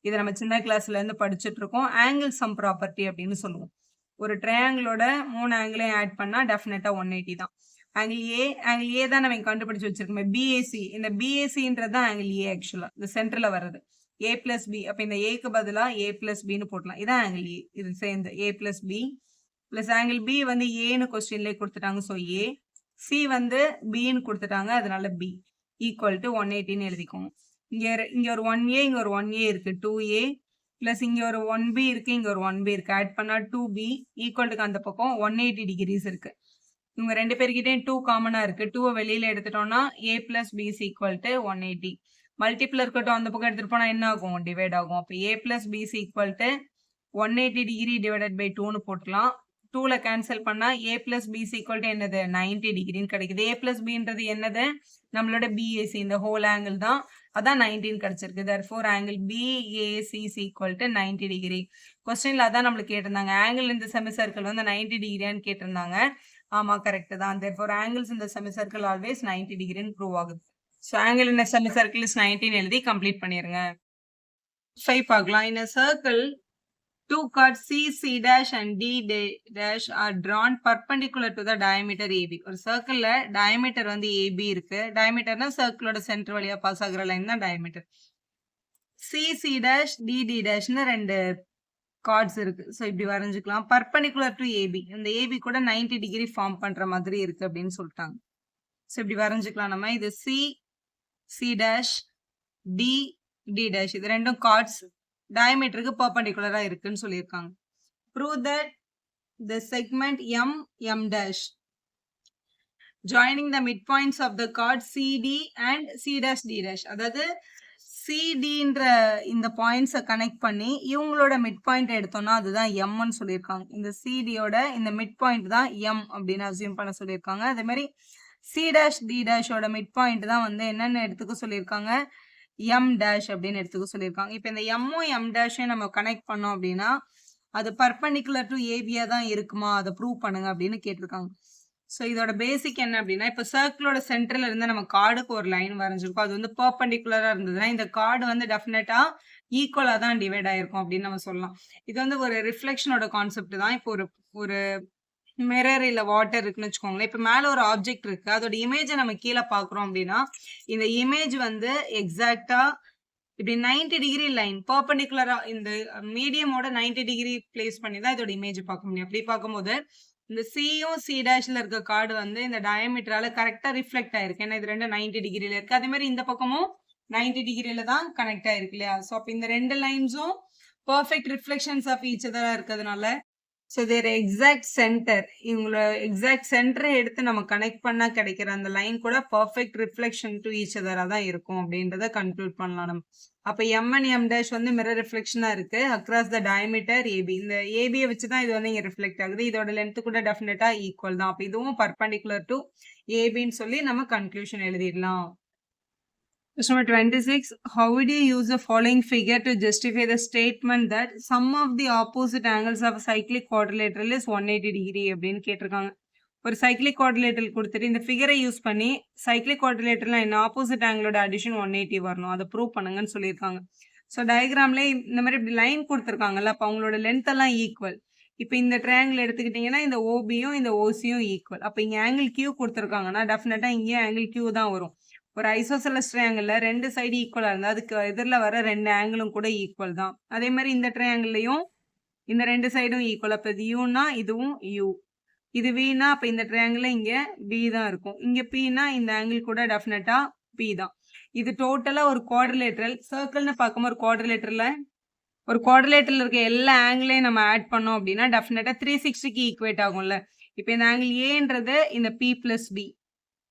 இதை நம்ம சின்ன கிளாஸ்ல இருந்து படிச்சுட்டு இருக்கோம். ஆங்கிள் சம் ப்ராப்பர்ட்டி அப்படின்னு சொல்லுவோம். ஒரு ட்ரையாங்கிளோட 3 ஆங்கிளையும் ஆட் பண்ணா டெஃபினட்டா 180 தான். ஆங்கிள் ஏ தான் நம்ம கண்டுபிடிச்சு வச்சிருக்கோமே பிஏசி. இந்த பிஏசின்றது தான் ஆங்கிள் ஏ ஆக்சுவலா இந்த சென்டர்ல வர்றது ஏ பிளஸ் பி. அப்ப இந்த ஏக்கு பதிலா ஏ பிளஸ் பின்னு போடலாம். இதான் ஆங்கிள் ஏ. இது சேர்ந்து A plus B plus angle B வந்து ஏன்னு கொஸ்டின்லேயே கொடுத்துட்டாங்க. ஸோ ஏ சி வந்து பின்னு கொடுத்துட்டாங்க. அதனால பி ஈக்குவல் டு 180ன்னு எழுதிக்கோங்க. இங்க ஒரு 1A இங்க ஒரு 1A இருக்கு 2A பிளஸ் இங்க ஒரு 1B இருக்கு இங்க ஒரு 1B இருக்கு. ஆட் பண்ணா 2B ஈக்குவல் டு அந்த பக்கம் 180 டிகிரிஸ் இருக்கு. இவங்க ரெண்டு பேர்கிட்டயும் 2 காமனா இருக்கு. 2 வெளியில எடுத்துட்டோம்னா A plus B is equal to 180. Multiple இருக்கட்டும் அந்த பக்கம் எடுத்துட்டு போனா என்ன ஆகும்? டிவைட் ஆகும். அப்போ A plus B is equal to 180 degree divided by 2ன்னு போட்டுலாம். 2ல கேன்சல் பண்ணா A plus B is equal to என்னது 90 டிகிரின்னு கிடைக்குது. A பிளஸ் Bன்றது என்னது? நம்மளோட BAC இந்த ஹோல் ஆங்கிள் தான். அதான் 19 கிடைச்சிருக்கு. therefore angle BAC is equal to 90 degree. கொஸ்டின்ல அதான் நம்மளுக்கு கேட்டிருந்தாங்க. ஆங்கிள் இந்த செமி சர்க்கிள் வந்து 90 டிகிரியான்னு கேட்டிருந்தாங்க. ஆமா கரெக்ட் தான். therefore angles in the semicircle always 90 degree ன்னு ப்ரூவ் ஆகுது. so angle in a semicircle is 90 எழுதி கம்ப்ளீட் பண்ணிருங்க. 5 பார்க்கலாம். in a circle two chords C, C dash and D dash are drawn perpendicular to the diameter AB. ஒரு சர்க்கிள்ல diameter வந்து AB இருக்கு. diameterனா சர்க்கிளோட சென்டர் வழியா பாஸ் ஆகுற லைன் தான் diameter. C, C dash, D, D dashன்னு ரெண்டு கார்ட்ஸ் இருக்கு. ஸோ இப்படி வரைஞ்சிக்கலாம். Perpendicular to AB. இந்த ஏபி கூட 90 டிகிரி ஃபார்ம் பண்ற மாதிரி இருக்கு அப்படின்னு சொல்லிட்டாங்க. ஸோ இப்படி வரைஞ்சிக்கலாம் நம்ம. இது C C dash D D dash இது ரெண்டும் கார்ட்ஸ் டயமீட்டருக்கு பர்பண்டிகுலரா இருக்குன்னு சொல்லியிருக்காங்க. Prove that the segment M M dash joining the mid points of the chord CD and C dash D dash. அதாவது சிடின்ற இந்த பாயிண்ட்ஸை கனெக்ட் பண்ணி இவங்களோட மிட் பாயிண்ட் எடுத்தோம்னா அதுதான் எம்னு சொல்லியிருக்காங்க. இந்த சிடியோட இந்த மிட் பாயிண்ட் தான் எம் அப்படின்னு அசியூம் பண்ண சொல்லியிருக்காங்க. அதே மாதிரி சி டேஷ் டி டேஷோட மிட் பாயிண்ட் தான் வந்து என்னென்ன எடுத்துக்க சொல்லியிருக்காங்க எம் டேஷ் அப்படின்னு எடுத்துக்க சொல்லியிருக்காங்க. இப்போ இந்த எம்மும் எம் டேஷையும் நம்ம கனெக்ட் பண்ணோம் அப்படின்னா அது பர்பண்டிகுலர் டு ஏபியா தான் இருக்குமா அதை ப்ரூவ் பண்ணுங்க அப்படின்னு கேட்டிருக்காங்க. ஸோ இதோட பேசிக் என்ன அப்படின்னா இப்போ சர்க்கிளோட சென்டர்ல இருந்து நம்ம கார்டுக்கு ஒரு லைன் வரைஞ்சிருக்கோம். அது வந்து பர்பண்டிகுலரா இருந்ததுன்னா இந்த கார்டு வந்து டெஃபினட்டா ஈக்குவலா தான் டிவைட் ஆயிருக்கும் அப்படின்னு நம்ம சொல்லலாம். இது வந்து ஒரு ரிஃப்ளெக்ஷனோட கான்செப்ட் தான். இப்போ ஒரு மிரர் இல்ல வாட்டர் இருக்குன்னு வச்சுக்கோங்களேன். இப்போ மேல ஒரு ஆப்ஜெக்ட் இருக்கு, அதோட இமேஜை நம்ம கீழே பாக்குறோம் அப்படின்னா இந்த இமேஜ் வந்து எக்ஸாக்டா இப்படி 90 டிகிரி லைன் பர்பண்டிகுலரா இந்த மீடியமோட 90 டிகிரி பிளேஸ் பண்ணி தான் இதோட இமேஜ் பார்க்க முடியும். அப்படி பார்க்கும்போது இந்த சியும் சி டேஷ்ல இருக்க கார்டு வந்து இந்த டயமீட்டரால கரெக்டா ரிஃப்ளெக்ட் ஆயிருக்கு. ஏன்னா இது ரெண்டு 90 டிகிரில இருக்கு. அதே மாதிரி இந்த பக்கமும் 90 டிகிரில தான் கனெக்ட் ஆயிருக்கு இல்லையா? ஸோ அப்போ இந்த ரெண்டு லைன்ஸும் பர்ஃபெக்ட் ரிஃப்ளெக்ஷன்ஸ் ஆஃப் ஈச் அதரா இருக்கிறதுனால ஸோ தேர் எக்ஸாக்ட் சென்டர் இவங்களோட எக்ஸாக்ட் சென்டரை எடுத்து நம்ம கனெக்ட் பண்ணா கிடைக்கிற அந்த லைன் கூட பர்ஃபெக்ட் ரிஃப்ளெக்ஷன் டு ஈச் அதரா தான் இருக்கும் அப்படின்றத கன்க்ளூட் பண்ணலாம் நம்ம. அப்போ எம் அண்ட் எம் டேஷ் வந்து மிரர் ரிஃப்ளெக்ஷனா இருக்கு அக்ராஸ் த டயமீட்டர் ஏபி. இந்த ஏபியை வச்சு தான் இது வந்து இங்க ரிஃப்ளெக்ட் ஆகுது. இதோட லென்த் கூட டெஃபினட்டா ஈக்குவல் தான். அப்போ இதுவும் பர்பண்டிகுலர் டு ஏபின்னு சொல்லி நம்ம கன்க்ளூஷன் எழுதிடலாம். Question number 26. How would you use the following figure to justify the statement that sum of the opposite angles of a cyclic quadrilateral is 180 degree அப்படின்னு கேட்டிருக்காங்க. ஒரு சைக்கிளிக் குவாட்ரிலேட்டரல் கொடுத்துட்டு இந்த ஃபிகரை யூஸ் பண்ணி சைக்கிளிக் குவாட்ரிலேட்டரல் என்ன ஆப்போசிட் ஆங்கிளோட அடிஷன் 180 வரணும் அதை ப்ரூவ் பண்ணுங்கன்னு சொல்லியிருக்காங்க. ஸோ டயக்ராம்ல இந்த மாதிரி இப்படி லைன் கொடுத்துருக்காங்கல்ல, அப்போ அவங்களோட லென்த் எல்லாம் ஈக்குவல். இப்போ இந்த ட்ரையாங்கிள் எடுத்துக்கிட்டிங்கன்னா இந்த ஓபியும் இந்த ஓசியும் ஈக்குவல். அப்போ இங்கே ஆங்கிள் கியூ கொடுத்துருக்காங்கன்னா டெஃபினட்டாக இங்கேயும் ஆங்கிள் கியூ தான் வரும். ஒரு ஐசோசெலஸ் ட்ரையாங்கிள் ரெண்டு சைடு ஈக்குவலா இருந்தா அதுக்கு எதிரில் வர ரெண்டு ஆங்கிளும் கூட ஈக்குவல் தான். அதே மாதிரி இந்த ட்ரையாங்கிள்லையும் இந்த ரெண்டு சைடும் ஈக்குவல். அப்போ இது யூனா இதுவும் யூ, இது வினா அப்போ இந்த ட்ரையாங்கிள் இங்க பி தான் இருக்கும். இங்க பினா இந்த ஆங்கிள் கூட டெஃபினட்டா பி தான். இது டோட்டலா ஒரு குவாட்ரிலேட்டரல் சர்க்கிள்னு பார்க்கும்போது ஒரு குவாட்ரிலேட்டரல் இருக்க எல்லா ஆங்கிளையும் நம்ம ஆட் பண்ணோம் அப்படின்னா டெஃபினட்டா 360க்கு ஈக்குவேட் ஆகும்ல. இப்போ இந்த ஆங்கிள் ஏன்றது இந்த பி பிளஸ் பி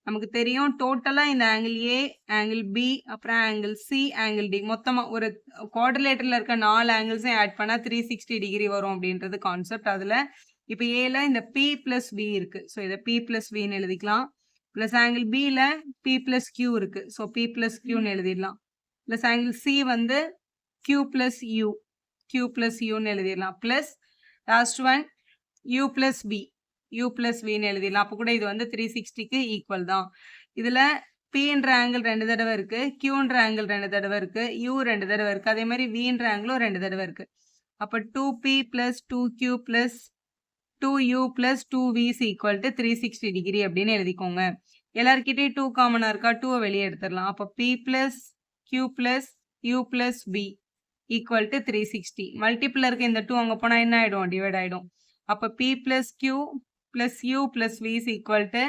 நமக்கு தெரியும். டோட்டலா இந்த ஆங்கிள் ஏ ஆங்கிள் பி அப்புறம் ஆங்கிள் சி ஆங்கிள் டி மொத்தமா ஒரு குவாட்ரிலேட்டர்ல இருக்க 4 ஆங்கிள்ஸையும் ஆட் பண்ணா 360 டிகிரி வரும் அப்படின்றது கான்செப்ட். அதுல இப்போ ஏல இந்த பி பிளஸ் பி இருக்கு. ஸோ இதை பி பிளஸ் பின்னு எழுதிக்கலாம். பிளஸ் ஆங்கிள் பில பி பிளஸ் கியூ இருக்கு. ஸோ பி பிளஸ் கியூன்னு எழுதிடலாம். பிளஸ் ஆங்கிள் சி வந்து கியூ பிளஸ் யூன்னு எழுதிடலாம். Plus last one u plus p u plus vன்னு எழுதிடலாம். அப்போ கூட இது வந்து 360க்கு ஈக்குவல் தான். இதுல Pன்ற ஆங்கிள் 2 தடவை இருக்கு, Qன்ற ஆங்கிள் 2 தடவை இருக்கு, U 2 தடவை இருக்கு, அதே மாதிரி Vன்ற ஆங்கிளும் 2 தடவை இருக்கு. அப்போ 2P plus 2Q plus 2U plus 2V is equal to 360 degree அப்படின்னு எழுதிக்கோங்க. எல்லார்கிட்டயும் 2 காமனா இருக்கா, 2 வெளியே எடுத்துடலாம். அப்போ P plus Q plus U plus V equal to 360. Multiple இருக்க இந்த 2 அங்க போனா என்ன ஆயிடும், டிவைட் ஆயிடும். அப்போ P plus Q plus U plus V is equal to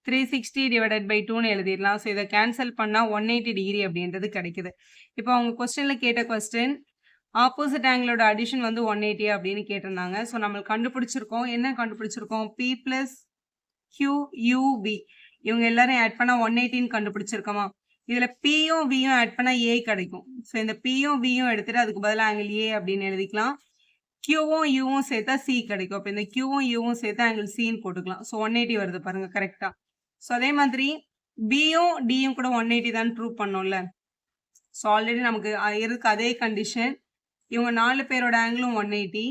360 divided by 2ன்னு எழுதிடலாம். ஸோ இதை கேன்சல் பண்ணால் 180 டிகிரி அப்படின்றது கிடைக்குது. இப்போ அவங்க கொஸ்டினில் கேட்ட கொஸ்டின் ஆப்போசிட் ஆங்கிளோட அடிஷன் வந்து 180 அப்படின்னு கேட்டிருந்தாங்க. ஸோ நம்ம கண்டுபிடிச்சிருக்கோம். என்ன கண்டுபிடிச்சிருக்கோம்? P plus Q U V இவங்க எல்லாரும் ஆட் பண்ணால் 180ன்னு கண்டுபிடிச்சிருக்கோமா? இதில் Pயும் Vயும் ஆட் பண்ணால் A கிடைக்கும். ஸோ இந்த Pயும் Vயும் எடுத்துட்டு அதுக்கு பதிலாக ஆங்கிள் A அப்படின்னு எழுதிக்கலாம். Qவும் Uவும் சேர்த்தா C கிடைக்கும். அப்போ இந்த Qவும் Uவும் சேர்த்தா ஆங்கிள் Cன்னு போட்டுக்கலாம். ஸோ 180 வருது பாருங்க கரெக்டா. ஸோ அதே மாதிரி Bயும் Dயும் கூட 180 தான் ப்ரூவ் பண்ணோம்ல. ஸோ ஆல்ரெடி நமக்கு இருக்கு அதே கண்டிஷன். இவங்க 4 பேரோட ஆங்கிளும் 180.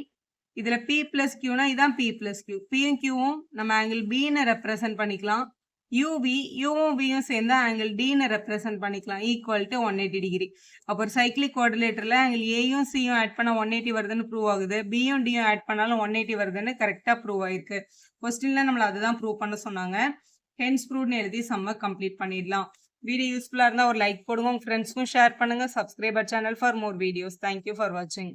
இதில் P plus Qனா இதான் P plus Q. Pயும் Qவும் நம்ம ஆங்கிள் Bன்னு ரெப்ரசன்ட் பண்ணிக்கலாம். Uவும் Vயும் சேர்ந்தா ஆங்கிள் Dன்னு ரெப்ரசன்ட் பண்ணிக்கலாம். Equal to 180 degree. அப்போ ஒரு சைக்ளிக் குவாட்ரிலேட்டரில் ஆங்கிள் Aயும் Cயும் ஆட் பண்ணால் 180 வருதுன்னு ப்ரூவ் ஆகுது. Bயும் Dயும் ஆட் பண்ணாலும் 180 வருதுன்னு கரெக்டாக ப்ரூவ் ஆயிருக்கு. கொஸ்டின்ல நம்மளை அதுதான் ப்ரூவ் பண்ண சொன்னாங்க. ஹென்ஸ் ப்ரூவ்னு எழுதி சம்ம கம்ப்ளீட் பண்ணிடலாம். வீடியோ யூஸ்ஃபுல்லாக இருந்தால் ஒரு லைக் போடுங்க, உங்கள் ஃப்ரெண்ட்ஸ்க்கும் ஷேர் பண்ணுங்கள். Subscriber channel for more videos. Thank you for வாட்சிங்.